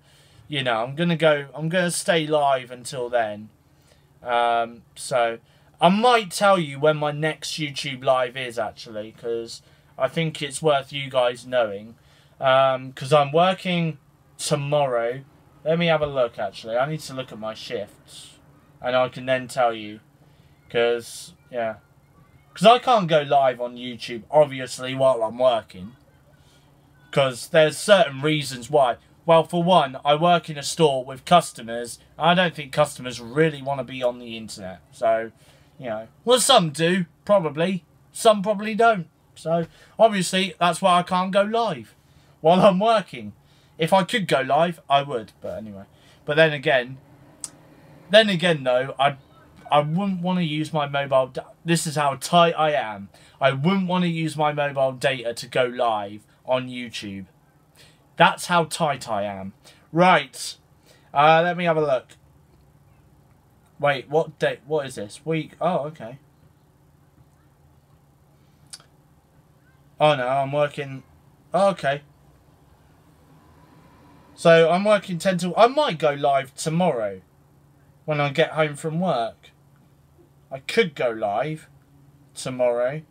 you know, I'm gonna stay live until then. So I might tell you when my next YouTube live is, actually, because I think it's worth you guys knowing. Because I'm working tomorrow. Let me have a look, actually. I need to look at my shifts, and I can then tell you. Because, yeah. Because I can't go live on YouTube, obviously, while I'm working. Because there's certain reasons why. Well, for one, I work in a store with customers. I don't think customers really want to be on the internet. So, you know. Well, some do, probably. Some probably don't. So, obviously, that's why I can't go live while I'm working. If I could go live, I would. But anyway. But then again, though, I wouldn't want to use my mobile. This is how tight I am. I wouldn't want to use my mobile data to go live on YouTube. That's how tight I am. Right. Let me have a look. Wait, what date? What is this? Week? Oh, okay. Oh no, I'm working. Oh, okay. So I'm working 10 till. I might go live tomorrow when I get home from work. I could go live tomorrow.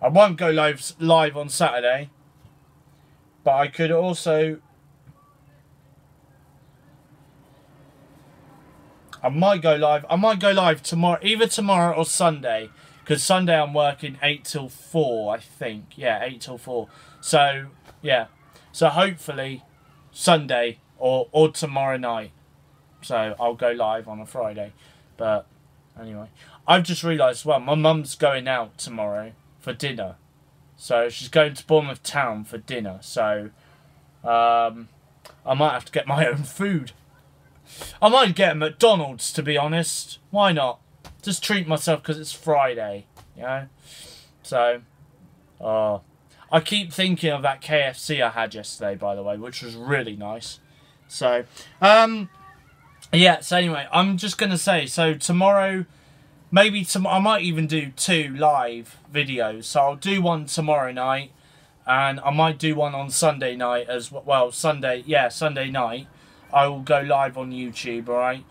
I won't go live on Saturday, but I could also. I might go live. I might go live tomorrow, either tomorrow or Sunday, because Sunday I'm working 8 till 4, I think. Yeah, 8 till 4. So yeah, so hopefully Sunday or tomorrow night. So I'll go live on a Friday. But anyway, I've just realised, well, my mum's going out tomorrow for dinner. So she's going to Bournemouth Town for dinner. So I might have to get my own food. I might get a McDonald's, to be honest. Why not? Just treat myself because it's Friday, you know? So, I keep thinking of that KFC I had yesterday, by the way, which was really nice. So, yeah, so anyway, I'm just going to say, so tomorrow, maybe I might even do 2 live videos. So I'll do one tomorrow night, and I might do one on Sunday night as well. Sunday night. I will go live on YouTube, alright?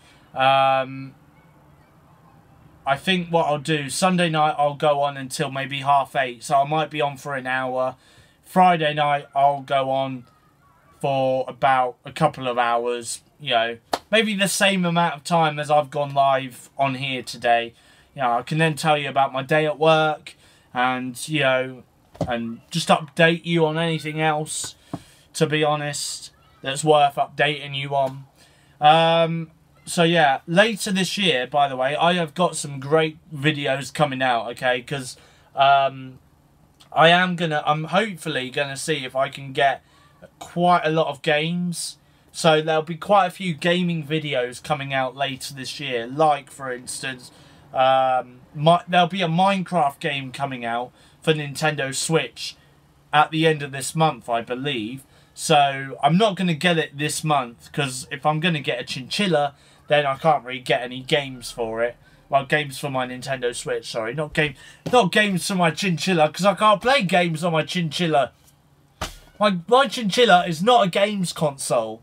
I think what I'll do, Sunday night I'll go on until maybe 8:30, so I might be on for an hour. Friday night I'll go on for about a couple of hours, you know, maybe the same amount of time as I've gone live on here today. You know, I can then tell you about my day at work, and, you know, and just update you on anything else, to be honest, that's worth updating you on. So yeah, later this year, by the way, I have got some great videos coming out, okay? Because I'm hopefully gonna see if I can get quite a lot of games. So there'll be quite a few gaming videos coming out later this year. Like, for instance, there'll be a Minecraft game coming out for Nintendo Switch at the end of this month, I believe. So I'm not going to get it this month, because if I'm going to get a chinchilla, then I can't really get any games for it. Well, games for my Nintendo Switch, sorry. Not games for my chinchilla, because I can't play games on my chinchilla. My chinchilla is not a games console.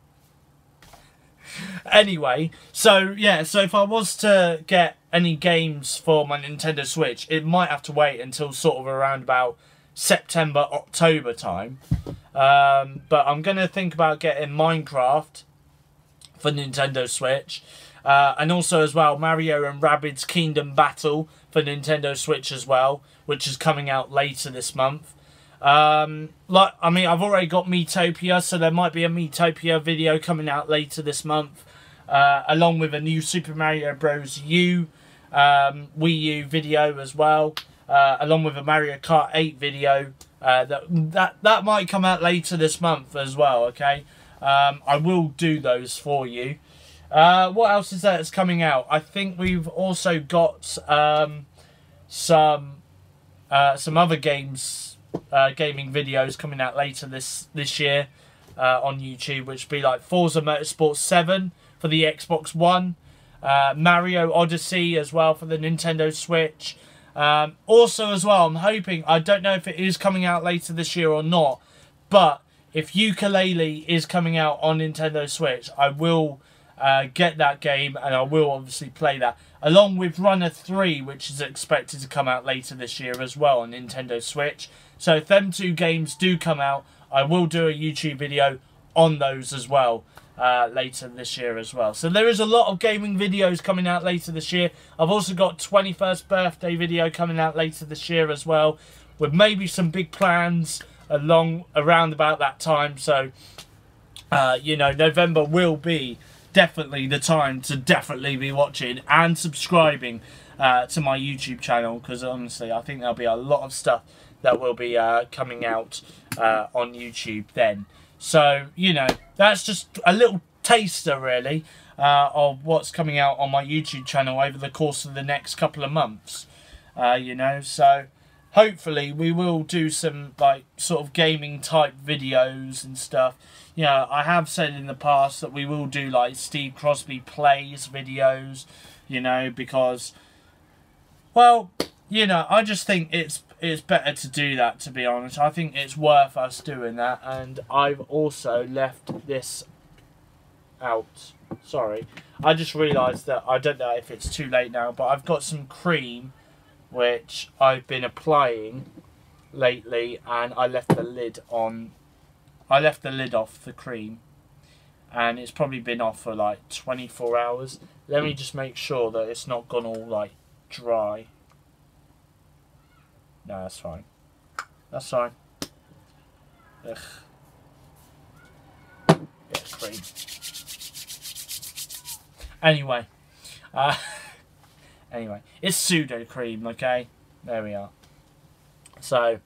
Anyway, so yeah, so if I was to get any games for my Nintendo Switch, it might have to wait until sort of around about September, October time. But I'm going to think about getting Minecraft for Nintendo Switch. And also as well, Mario and Rabbids Kingdom Battle for Nintendo Switch as well, which is coming out later this month. I've already got Miitopia, so there might be a Miitopia video coming out later this month, along with a new Super Mario Bros. U Wii U video as well, along with a Mario Kart 8 video. That might come out later this month as well. Okay, I will do those for you. What else is there that's coming out? I think we've also got some other games. Gaming videos coming out later this year on YouTube, which would be like Forza Motorsport 7 for the Xbox One, Mario Odyssey as well for the Nintendo Switch. Also as well, I'm hoping, I don't know if it is coming out later this year or not, but if Yooka-Laylee is coming out on Nintendo Switch, I will get that game, and I will obviously play that, along with Runner 3, which is expected to come out later this year as well on Nintendo Switch. So if them two games do come out, I will do a YouTube video on those as well later this year as well. So there is a lot of gaming videos coming out later this year. I've also got 21st birthday video coming out later this year as well, with maybe some big plans around about that time. So, you know, November will be definitely the time to definitely be watching and subscribing to my YouTube channel, because honestly I think there'll be a lot of stuff that will be coming out on YouTube then. So, you know, that's just a little taster really of what's coming out on my YouTube channel over the course of the next couple of months. You know, so hopefully we will do some like sort of gaming type videos and stuff. You know, I have said in the past that we will do like Steve Crosby plays videos, you know, because, well, you know, I just think it's better to do that, to be honest. I think it's worth us doing that. And I've also left this out. Sorry. I just realised that, I don't know if it's too late now, but I've got some cream which I've been applying lately, and I left the lid on. I left the lid off the cream, and it's probably been off for like 24 hours. Let me just make sure that it's not gone all like dry. No, that's fine. That's fine. Ugh. Get cream. Anyway. Anyway. It's pseudo cream, okay? There we are. So,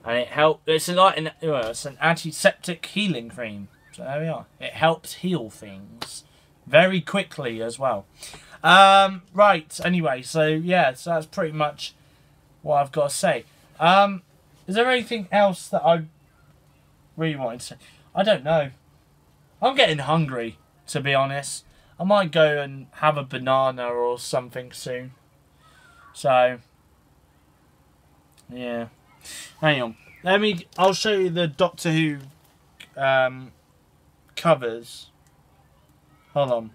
and it helps. It's an antiseptic healing cream. So there we are. It helps heal things very quickly as well. Right. Anyway, so yeah, so that's pretty much what I've got to say. Is there anything else that I really wanted to say? I don't know. I'm getting hungry, to be honest. I might go and have a banana or something soon. So, yeah. Hang on. I'll show you the Doctor Who covers. Hold on.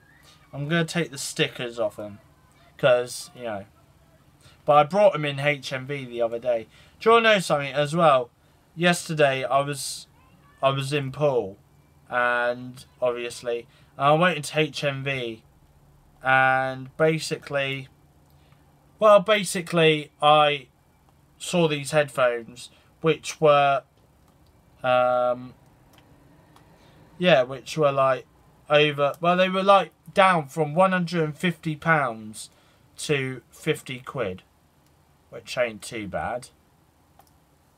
I'm going to take the stickers off them. Because, you know. But I brought them in HMV the other day. Do you want to know something as well? Yesterday I was in Poole, and obviously I went into HMV, and basically I saw these headphones which were which were like over. Well, they were like down from £150 to 50 quid, which ain't too bad,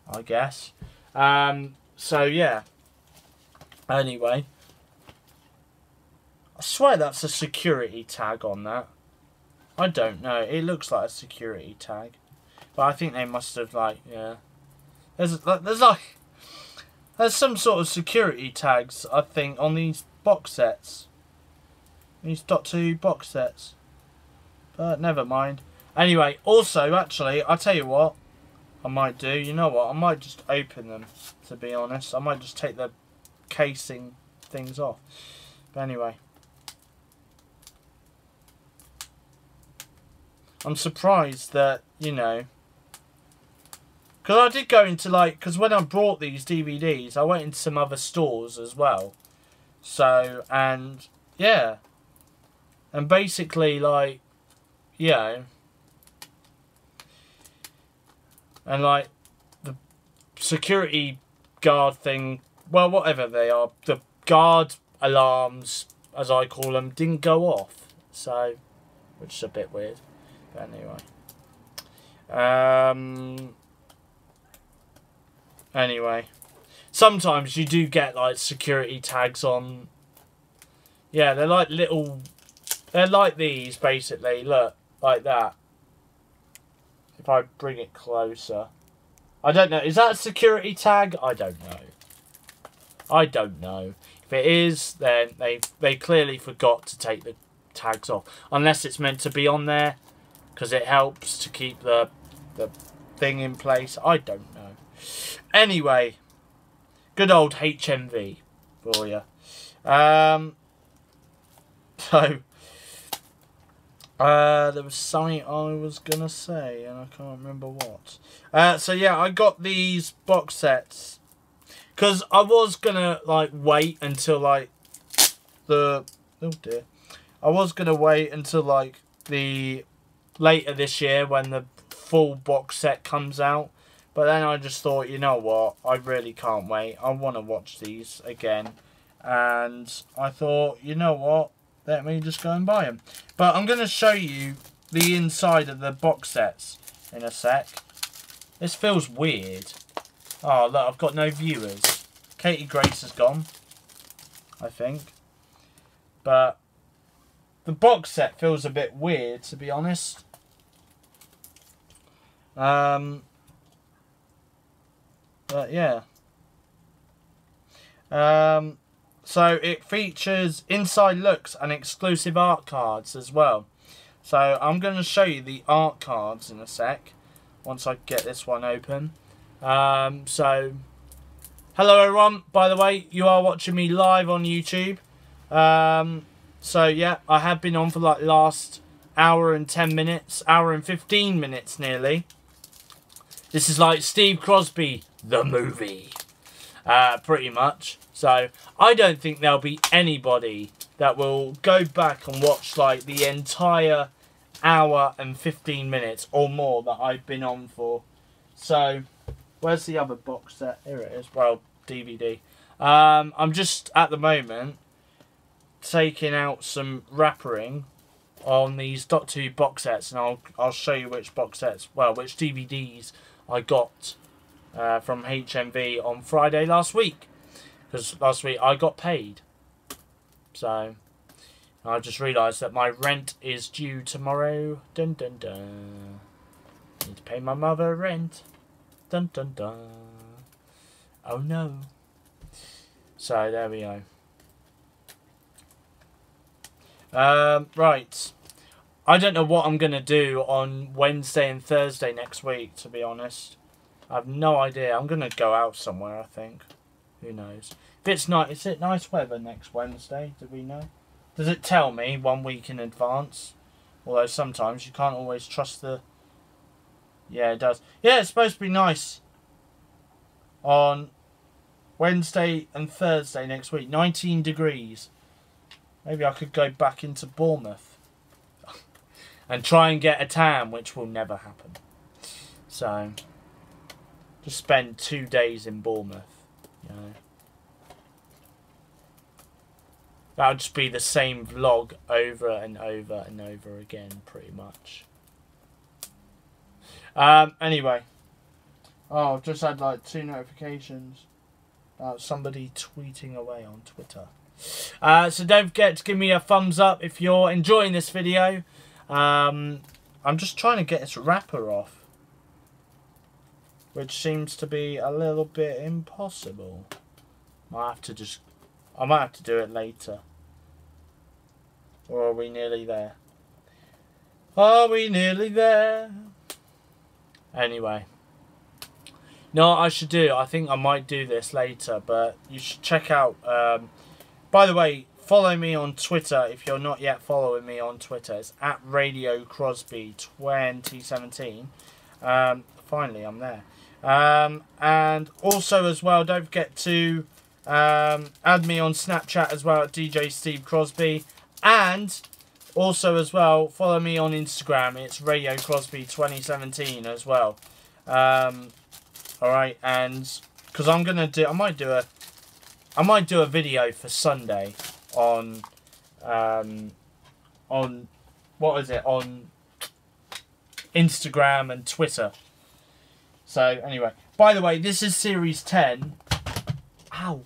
I guess. So yeah. Anyway, I swear that's a security tag on that. I don't know. It looks like a security tag, but I think they must have like There's some sort of security tags I think on these box sets. These Doctor Who box sets. But never mind. Anyway, also actually, I'll tell you what I might do. You know what? I might just open them. To be honest, I might just take the casing things off. But anyway. I'm surprised that, you know, because I did go into like, because when I brought these DVDs, I went into some other stores as well. So, and yeah. And basically like, you know, and like the security guard thing, well, whatever they are, the guard alarms, as I call them, didn't go off. So, which is a bit weird. But anyway, sometimes you do get like security tags on. Yeah, they're like little. They're like these basically. Look, like that. If I bring it closer, I don't know. Is that a security tag? I don't know. I don't know. If it is, then they clearly forgot to take the tags off, unless it's meant to be on there. Because it helps to keep the thing in place. I don't know. Anyway, good old HMV for you. So, there was something I was gonna say, and I can't remember what. So yeah, I got these box sets because I was gonna like wait until like I was gonna wait until like the later this year when the full box set comes out, but then I just thought, you know what, I really can't wait. I want to watch these again, and I thought, you know what, let me just go and buy them. But I'm going to show you the inside of the box sets in a sec. This feels weird. Oh look, I've got no viewers. Katie Grace has gone, I think, but the box set feels a bit weird, to be honest. But yeah. So it features inside looks and exclusive art cards as well. So I'm going to show you the art cards in a sec, once I get this one open. So, hello everyone. By the way, you are watching me live on YouTube. So yeah, I have been on for like the last hour and 10 minutes, hour and 15 minutes nearly. This is like Steve Crosby, the movie, pretty much. So I don't think there'll be anybody that will go back and watch like the entire hour and 15 minutes or more that I've been on for. So where's the other box set? Here it is. Well, DVD. I'm just at the moment taking out some wrappering on these Doctor Who box sets, and I'll show you which box sets, well, which DVDs I got from HMV on Friday last week, because last week I got paid. So I just realised that my rent is due tomorrow. Dun dun dun. Need to pay my mother rent. Dun dun dun. Oh no. So there we go. Right. I don't know what I'm going to do on Wednesday and Thursday next week, to be honest. I have no idea. I'm going to go out somewhere, I think. Who knows? If it's nice, is it nice weather next Wednesday? Do we know? Does it tell me 1 week in advance? Although sometimes you can't always trust the... Yeah, it does. Yeah, it's supposed to be nice on Wednesday and Thursday next week. 19 degrees. Maybe I could go back into Bournemouth and try and get a tan, which will never happen. So, just spend 2 days in Bournemouth, you know. That'll just be the same vlog over and over and over again, pretty much. Anyway. Oh, I've just had like 2 notifications about somebody tweeting away on Twitter. So don't forget to give me a thumbs up if you're enjoying this video. I'm just trying to get this wrapper off, which seems to be a little bit impossible. I might have to do it later. Or are we nearly there? Are we nearly there? Anyway. No, I should do. I think I might do this later, but you should check out. By the way, follow me on Twitter if you're not yet following me on Twitter. It's at Radio Crosby 2017. Finally, I'm there. And also as well, don't forget to add me on Snapchat as well at DJ Steve Crosby. And also as well, follow me on Instagram. It's Radio Crosby 2017 as well. Alright, and because I might do a video for Sunday on what is it, on Instagram and Twitter. So anyway, by the way, this is series 10. Ow.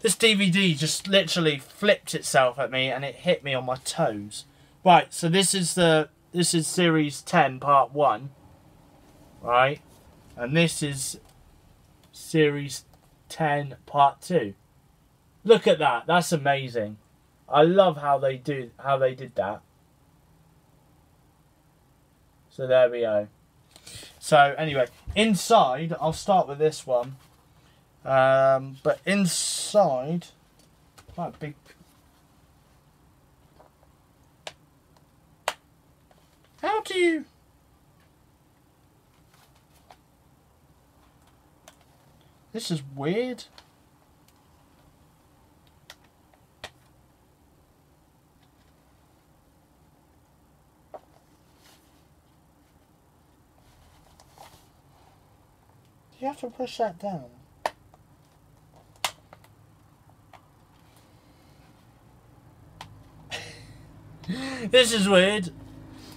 This DVD just literally flipped itself at me and it hit me on my toes. Right, so this is series 10 part 1. Right? And this is series 10 part 2. Look at that. That's amazing. I love how they did that. So there we go. So anyway, inside, I'll start with this one. But inside, quite a big. How do you? This is weird. You have to push that down. This is weird.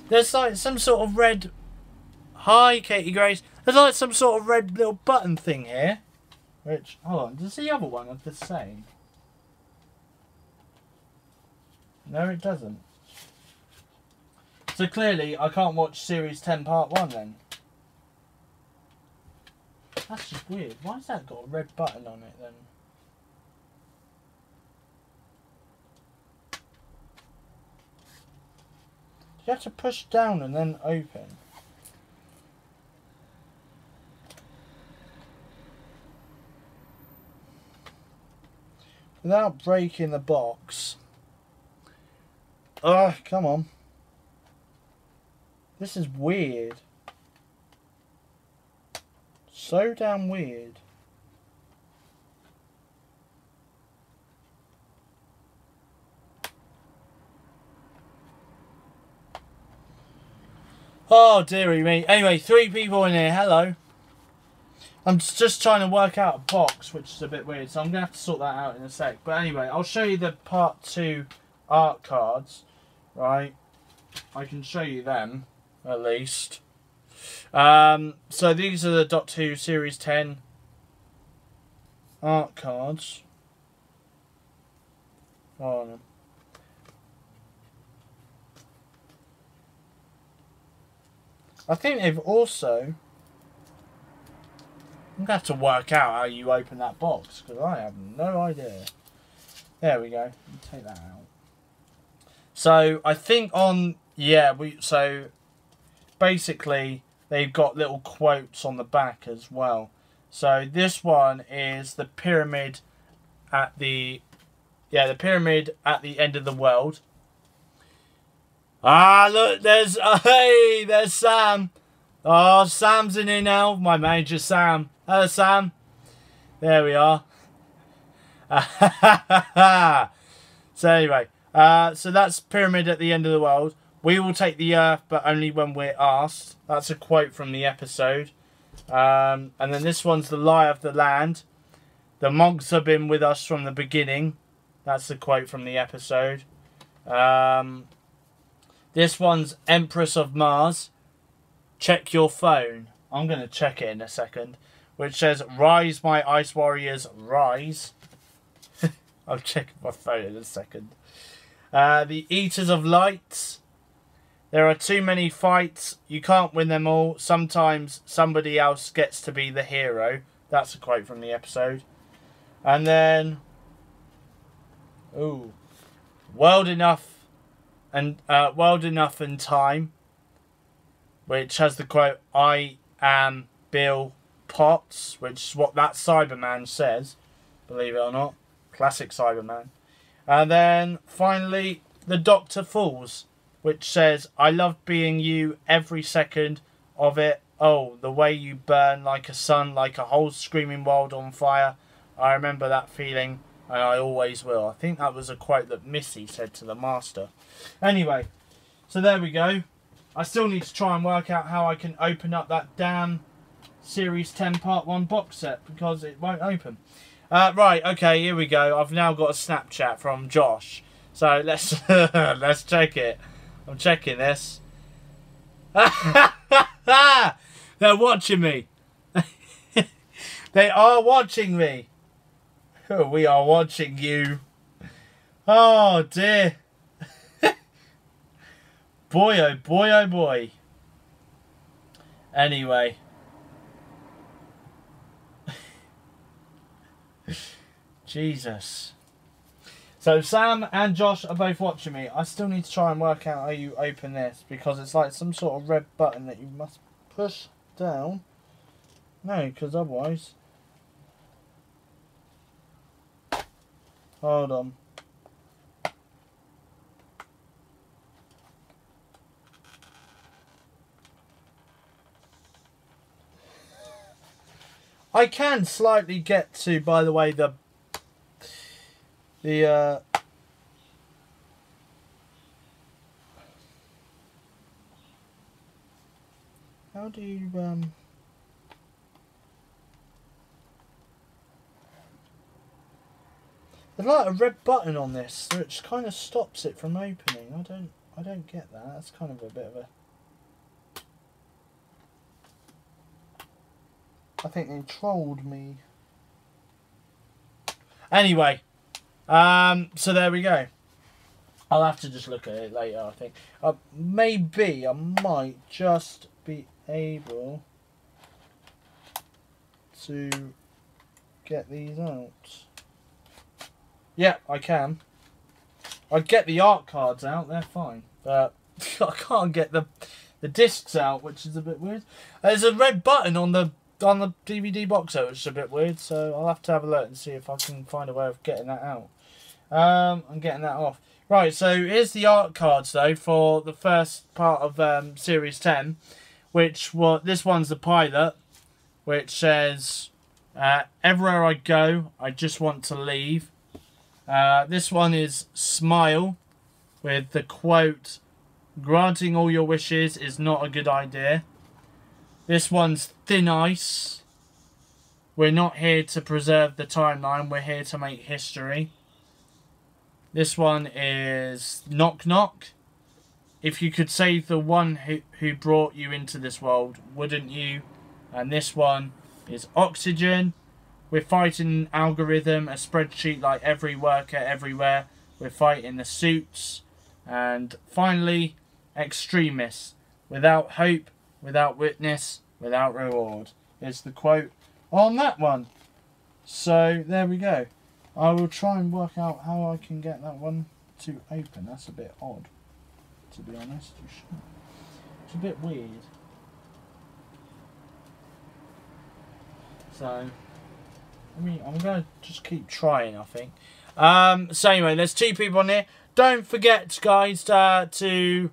There's like some sort of red... Hi, Katie Grace. There's like some sort of red little button thing here. Which, hold on, does the other one have the same? No, it doesn't. So clearly, I can't watch Series 10 Part 1 then. That's just weird. Why's that got a red button on it then? You have to push down and then open. Without breaking the box. Ugh, come on. This is weird. So damn weird. Oh dearie me. Anyway, 3 people in here. Hello. I'm just trying to work out a box, which is a bit weird, so I'm going to have to sort that out in a sec. But anyway, I'll show you the Part 2 art cards, right? I can show you them, at least. So these are the Doctor Who Series 10 art cards. Oh, I think they've also... I'm going to have to work out how you open that box, because I have no idea. There we go. Take that out. So, I think on... Yeah, so, basically, they've got little quotes on the back as well. So, this one is the pyramid at the... Yeah, the pyramid at the end of the world. Ah, look, there's... Hey, there's Sam. Oh, Sam's in here now. My manager, Sam. Hello, Sam. There we are. So anyway, so that's pyramid at the end of the world. We will take the earth, but only when we're asked. That's a quote from the episode. And then this one's the lie of the land. The monks have been with us from the beginning. That's the quote from the episode. This one's Empress of Mars. Check your phone. I'm going to check it in a second. Which says, rise my ice warriors, rise. I'll check my phone in a second. The Eaters of Light. There are too many fights. You can't win them all. Sometimes somebody else gets to be the hero. That's a quote from the episode. And then... ooh. World Enough and Time. Which has the quote, I am Bill Potts. Which is what that Cyberman says. Believe it or not. Classic Cyberman. And then, finally, The Doctor Falls. Which says, I love being you every second of it. Oh, the way you burn like a sun, like a whole screaming world on fire. I remember that feeling, and I always will. I think that was a quote that Missy said to the Master. Anyway, so there we go. I still need to try and work out how I can open up that damn Series 10 Part 1 box set, because it won't open. Right, okay, here we go. I've now got a Snapchat from Josh. So let's let's check it. I'm checking this. They're watching me. They are watching me. We are watching you. Oh dear. Boy, oh boy, oh boy. Anyway. Jesus. So Sam and Josh are both watching me. I still need to try and work out how you open this, because it's like some sort of red button that you must push down. No, because otherwise... hold on. I can slightly get to, by the way, the how do you there's like a red button on this which kind of stops it from opening. I don't get that. That's kind of a bit of a... I think they trolled me. Anyway, so there we go. I'll have to just look at it later, I think. Maybe I might just be able to get these out. Yeah, I can. I'd get the art cards out, they're fine. But I can't get the discs out, which is a bit weird. There's a red button on the DVD box set, which is a bit weird, so I'll have to have a look and see if I can find a way of getting that out. I'm getting that off. Right, so here's the art cards though for the first part of Series 10, which this one's the pilot, which says, everywhere I go, I just want to leave. This one is Smile, with the quote, granting all your wishes is not a good idea. This one's Thin Ice. We're not here to preserve the timeline. We're here to make history. This one is Knock Knock. If you could save the one who brought you into this world, wouldn't you? And this one is Oxygen. We're fighting an algorithm, a spreadsheet like every worker everywhere. We're fighting the suits. And finally, Extremists. Without hope, without witness, without reward, is the quote on that one. So there we go. I will try and work out how I can get that one to open. That's a bit odd, to be honest. It's a bit weird. So I mean, I'm going to just keep trying, I think. So anyway, there's 2 people on here. Don't forget, guys, to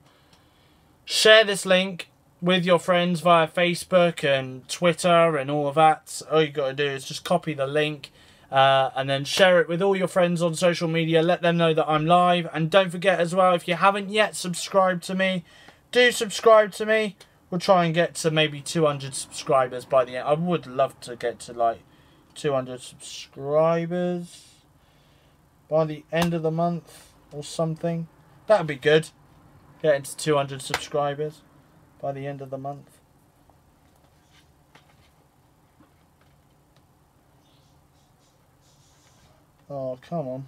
share this link with your friends via Facebook and Twitter and all of that. All you got to do is just copy the link and then share it with all your friends on social media. Let them know that I'm live. And don't forget as well, if you haven't yet subscribed to me, do subscribe to me. We'll try and get to maybe 200 subscribers by the end. I would love to get to like 200 subscribers. by the end of the month or something. That would be good. Getting to 200 subscribers by the end of the month. Oh, come on.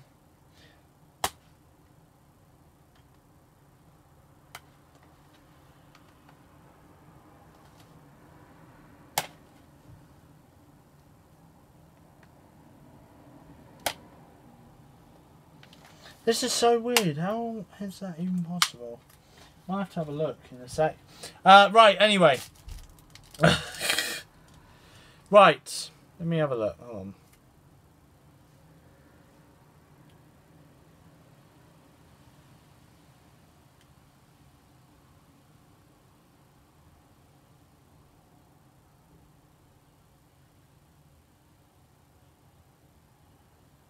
This is so weird. How is that even possible? I'll have to have a look in a sec. Right, anyway. Right. Let me have a look. Hold on.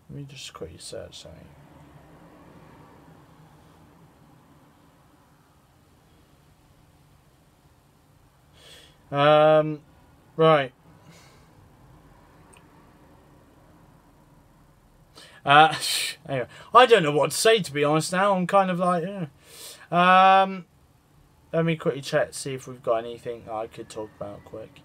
Let me just quickly search something. Right. Anyway, I don't know what to say, to be honest now. I'm kind of like, let me quickly check, see if we've got anything I could talk about quick.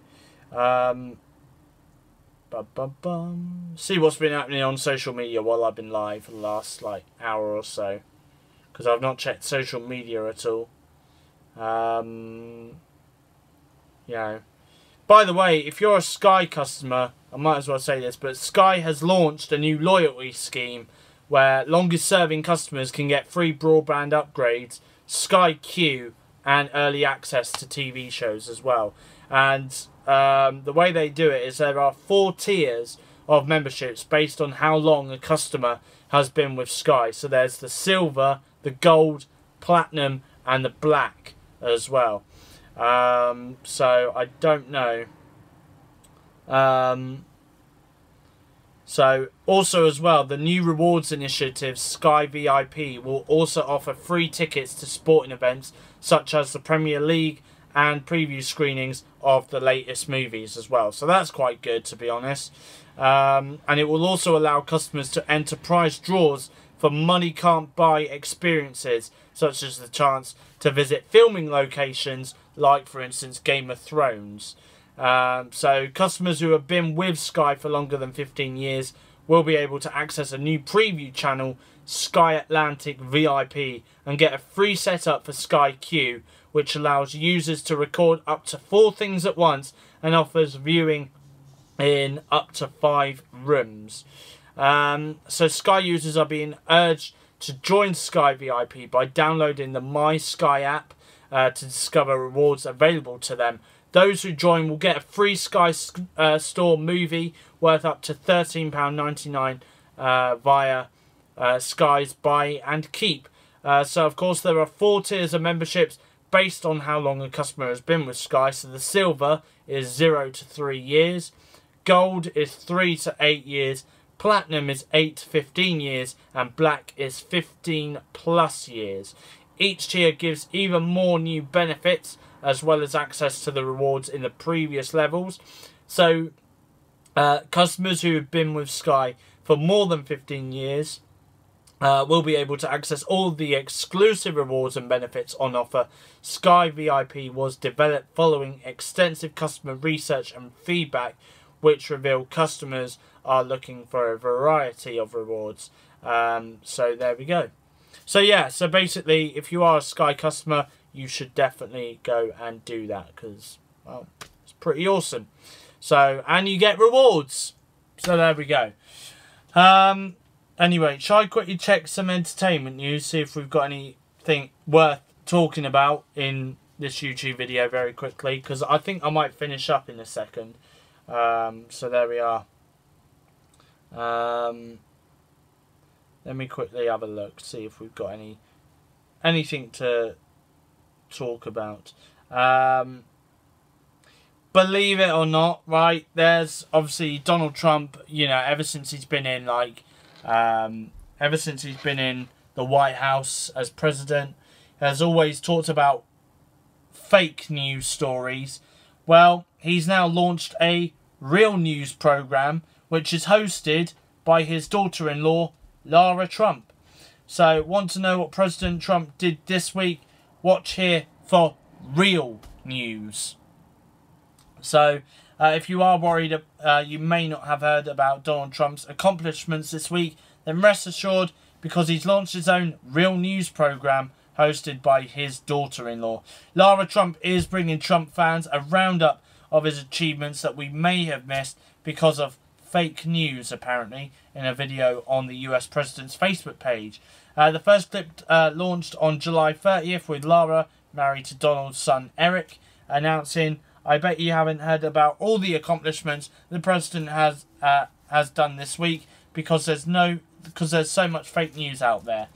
See what's been happening on social media while I've been live for the last, like, hour or so. Because I've not checked social media at all. Yeah. By the way, if you're a Sky customer, I might as well say this, but Sky has launched a new loyalty scheme where longest serving customers can get free broadband upgrades, Sky Q, and early access to TV shows as well. And the way they do it is there are 4 tiers of memberships based on how long a customer has been with Sky. So there's the silver, the gold, platinum, and the black as well. So I don't know. So also as well, the new rewards initiative Sky VIP will also offer free tickets to sporting events such as the Premier League and preview screenings of the latest movies as well. So that's quite good, to be honest. And it will also allow customers to enter prize draws for money can't buy experiences, such as the chance to visit filming locations like, for instance, Game of Thrones. So customers who have been with Sky for longer than 15 years will be able to access a new preview channel, Sky Atlantic VIP, and get a free setup for Sky Q, which allows users to record up to 4 things at once and offers viewing in up to 5 rooms. So Sky users are being urged to join Sky VIP by downloading the My Sky app to discover rewards available to them. Those who join will get a free Sky Store movie worth up to £13.99 via Sky's Buy and Keep. So of course there are 4 tiers of memberships based on how long a customer has been with Sky. So the silver is 0 to 3 years, gold is 3 to 8 years, platinum is 8 to 15 years, and black is 15 plus years. Each tier gives even more new benefits as well as access to the rewards in the previous levels. So customers who have been with Sky for more than 15 years will be able to access all the exclusive rewards and benefits on offer. Sky VIP was developed following extensive customer research and feedback, which revealed customers are looking for a variety of rewards. So there we go. So yeah, so basically, if you are a Sky customer, you should definitely go and do that because, well, it's pretty awesome. So, and you get rewards. So there we go. Anyway, shall I quickly check some entertainment news, see if we've got anything worth talking about in this YouTube video very quickly, because I think I might finish up in a second. So there we are. Let me quickly have a look, see if we've got anything to talk about. Believe it or not, right, there's obviously Donald Trump, you know, ever since he's been in, like, ever since he's been in the White House as president, has always talked about fake news stories. Well, he's now launched a real news program, which is hosted by his daughter-in-law, Lara Trump. So, want to know what President Trump did this week? Watch here for real news. So, if you are worried you may not have heard about Donald Trump's accomplishments this week, then rest assured, because he's launched his own real news program hosted by his daughter-in-law. Lara Trump is bringing Trump fans a roundup of his achievements that we may have missed because of fake news, apparently, in a video on the US President's Facebook page. The first clip launched on July 30th with Lara, married to Donald's son Eric, announcing, "I bet you haven't heard about all the accomplishments the President has done this week because there's so much fake news out there."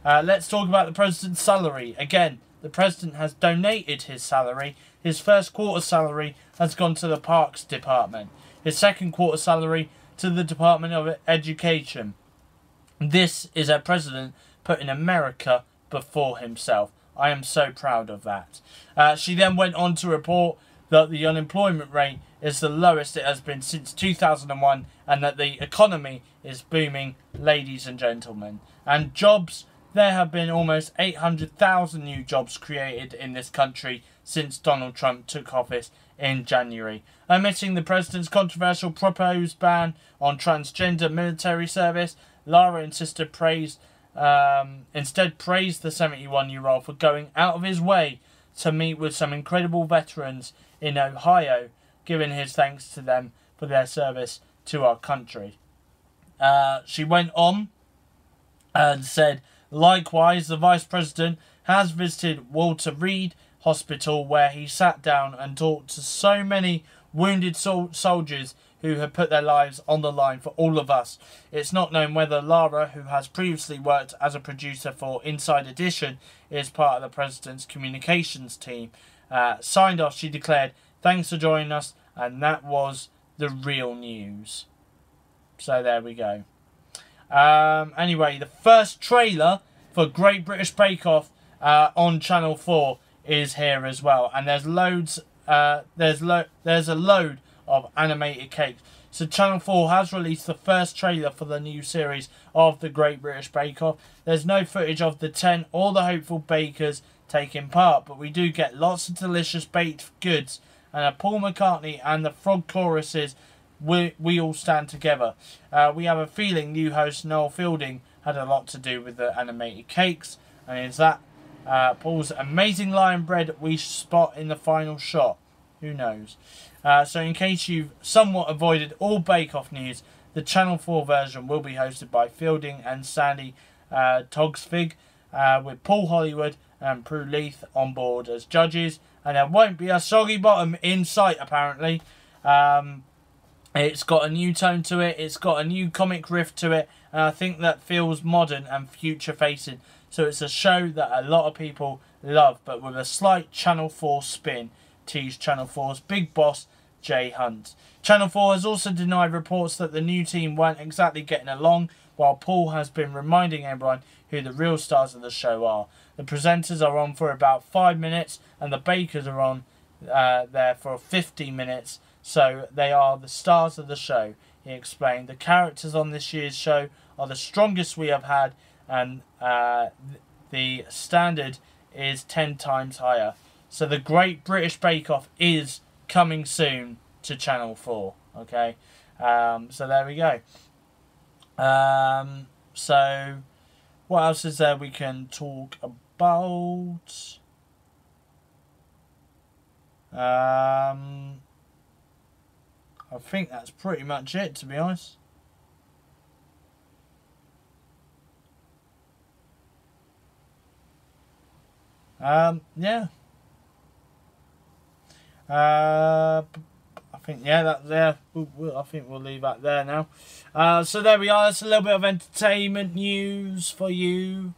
Let's talk about the President's salary. Again, the President has donated his salary. His first quarter salary has gone to the Parks Department. His second quarter salary to the Department of Education. This is a President putting America before himself. I am so proud of that. She then went on to report that the unemployment rate is the lowest it has been since 2001 and that the economy is booming, ladies and gentlemen. And jobs, there have been almost 800,000 new jobs created in this country since Donald Trump took office in January. Omitting the President's controversial proposed ban on transgender military service, Lara instead praised the 71-year-old for going out of his way to meet with some incredible veterans in Ohio, giving his thanks to them for their service to our country. She went on and said, likewise, the Vice President has visited Walter Reed Hospital, where he sat down and talked to so many wounded soldiers who have put their lives on the line for all of us. It's not known whether Lara, who has previously worked as a producer for Inside Edition, is part of the President's communications team. Signed off, she declared, "Thanks for joining us," and that was the real news. So there we go. Anyway, the first trailer for Great British Bake Off on Channel 4 is here as well, and there's loads. There's a load of animated cakes. So Channel 4 has released the first trailer for the new series of the Great British Bake Off. There's no footage of the 10 or the hopeful bakers taking part, but we do get lots of delicious baked goods and a Paul McCartney and the Frog choruses. We all stand together. We have a feeling new host Noel Fielding had a lot to do with the animated cakes, and is that Paul's amazing lion bread we spot in the final shot? Who knows? So in case you've somewhat avoided all Bake Off news, the Channel 4 version will be hosted by Fielding and Sandy Togsvig, with Paul Hollywood and Prue Leith on board as judges, and there won't be a soggy bottom in sight apparently. It's got a new tone to it, it's got a new comic riff to it, and I think that feels modern and future facing. So it's a show that a lot of people love, but with a slight Channel 4 spin. Teased Channel 4's big boss, Jay Hunt. Channel 4 has also denied reports that the new team weren't exactly getting along, while Paul has been reminding everyone who the real stars of the show are. The presenters are on for about 5 minutes, and the bakers are on there for 15 minutes, so they are the stars of the show, he explained. The characters on this year's show are the strongest we have had, and the standard is 10 times higher. So the Great British Bake Off is coming soon to Channel 4. Okay, so there we go. So what else is there we can talk about? I think that's pretty much it, to be honest. Yeah. I think I think we'll leave that there now. So there we are. That's a little bit of entertainment news for you.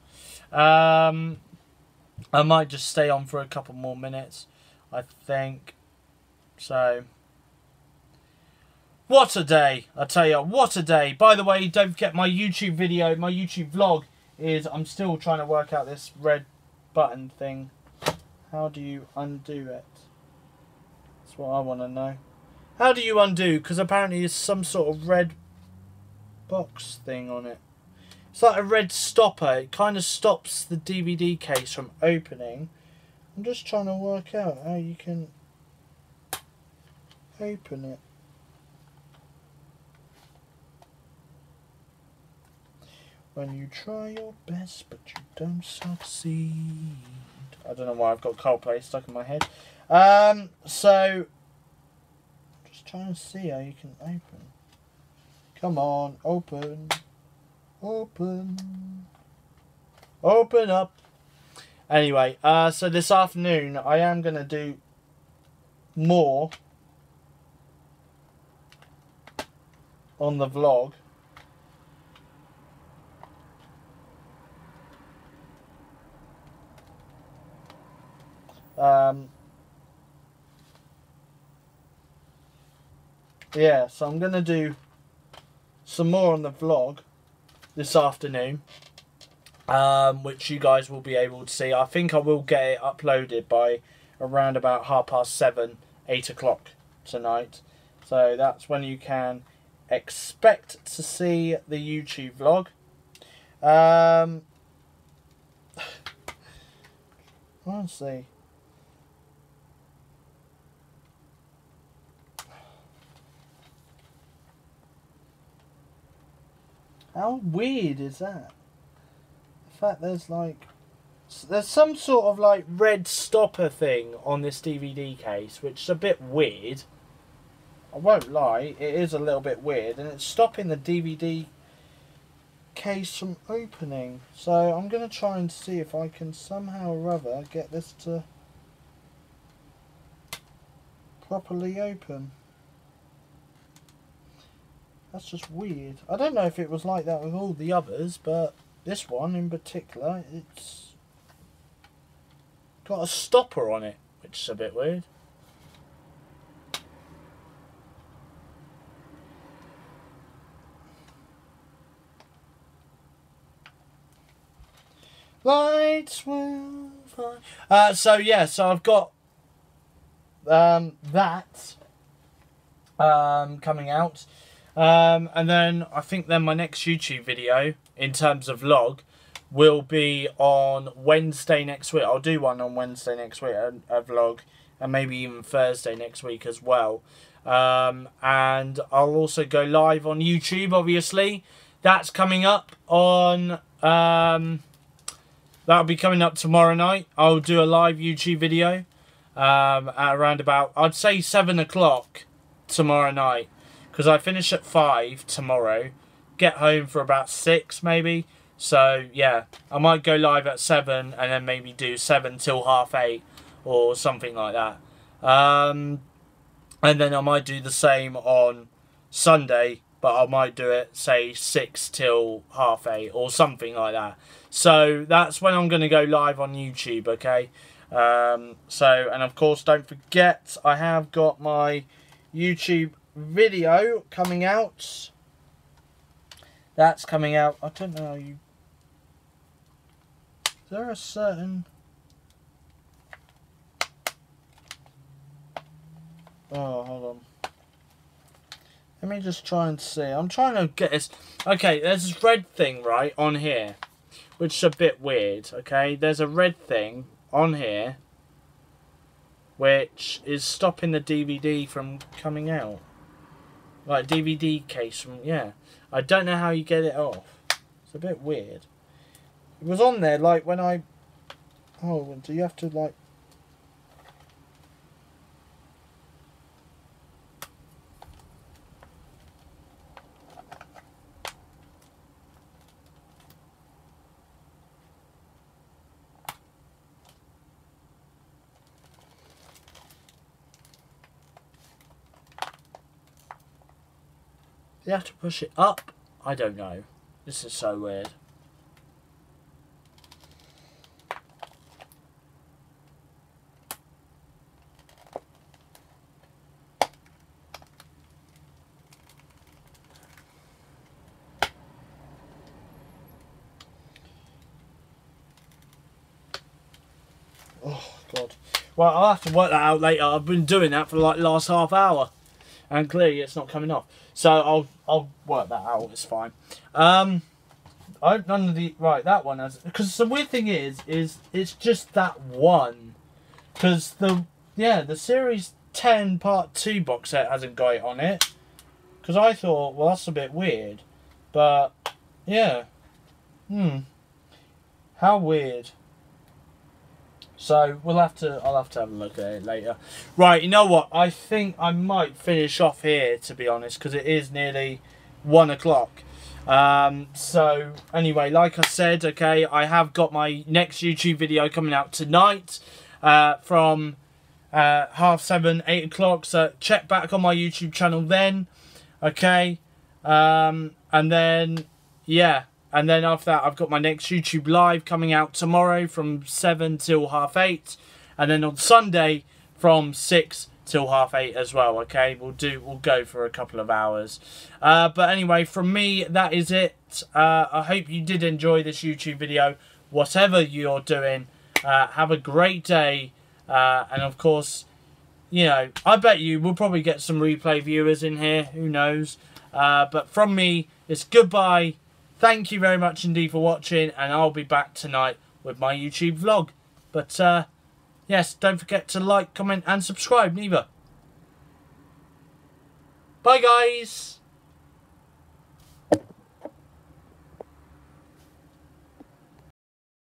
I might just stay on for a couple more minutes, I think. So what a day! I tell you, what a day. By the way, don't forget my YouTube video, my YouTube vlog is. I'm still trying to work out this red button thing. How do you undo it? That's what I want to know. How do you undo? Because apparently there's some sort of red box thing on it. It's like a red stopper. It kind of stops the DVD case from opening. I'm just trying to work out how you can open it. When you try your best but you don't succeed. I don't know why I've got Coldplay stuck in my head. So just trying to see how you can open. Come on, open. Open. Open up. Anyway, so this afternoon I am going to do more on the vlog. Yeah, so I'm going to do some more on the vlog this afternoon, which you guys will be able to see. I think I will get it uploaded by around about 7:30, 8 o'clock tonight. So that's when you can expect to see the YouTube vlog. Honestly, how weird is that? The fact there's some sort of like red stopper thing on this DVD case, which is a bit weird. I won't lie, it is a little bit weird, and it's stopping the DVD case from opening. So I'm going to try and see if I can somehow or other get this to properly open. That's just weird. I don't know if it was like that with all the others, but this one in particular, it's got a stopper on it, which is a bit weird. Lights will fly. So yeah, so I've got that coming out. And then I think then my next YouTube video in terms of vlog will be on Wednesday next week. I'll do one on Wednesday next week, a vlog, and maybe even Thursday next week as well. And I'll also go live on YouTube, obviously. That's coming up on that'll be coming up tomorrow night. I'll do a live YouTube video at around about, I'd say 7 o'clock tomorrow night. Because I finish at 5 tomorrow, get home for about 6 maybe. So yeah, I might go live at 7 and then maybe do 7 till 8:30 or something like that. And then I might do the same on Sunday, but I might do it say 6 till 8:30 or something like that. So that's when I'm going to go live on YouTube, okay? So, and of course don't forget I have got my YouTube video coming out. That's coming out. I don't know how you... Is there a certain... Oh, hold on. Let me just try and see. I'm trying to get this... Okay, there's this red thing, right, on here. Which is a bit weird, okay? There's a red thing on here which is stopping the DVD from coming out. Like DVD case from, yeah. I don't know how you get it off. It's a bit weird. It was on there like when I... Oh, do you have to like... You have to push it up? I don't know. This is so weird. Oh, God. Well, I'll have to work that out later. I've been doing that for like the last half hour. And clearly it's not coming off. So I'll work that out. It's fine. I I hope none of the... Right, that one has... Because the weird thing is it's just that one. Because the Series 10 Part 2 box set hasn't got it on it. Because I thought, well, that's a bit weird. But, yeah. How weird. So, I'll have to have a look at it later. Right, you know what? I think I might finish off here, to be honest. Because it is nearly 1 o'clock. So, anyway, like I said, okay, I have got my next YouTube video coming out tonight. From 7:30, 8 o'clock. So, check back on my YouTube channel then. Okay. And then, yeah. And then after that, I've got my next YouTube live coming out tomorrow from 7 till 8:30. And then on Sunday from 6 till 8:30 as well. Okay, we'll go for a couple of hours. But anyway, from me, that is it. I hope you did enjoy this YouTube video. Whatever you're doing, have a great day. And of course, you know, I bet you we'll probably get some replay viewers in here. Who knows? But from me, it's goodbye. Thank you very much indeed for watching, and I'll be back tonight with my YouTube vlog. But, yes, don't forget to like, comment, and subscribe, neither. Bye, guys!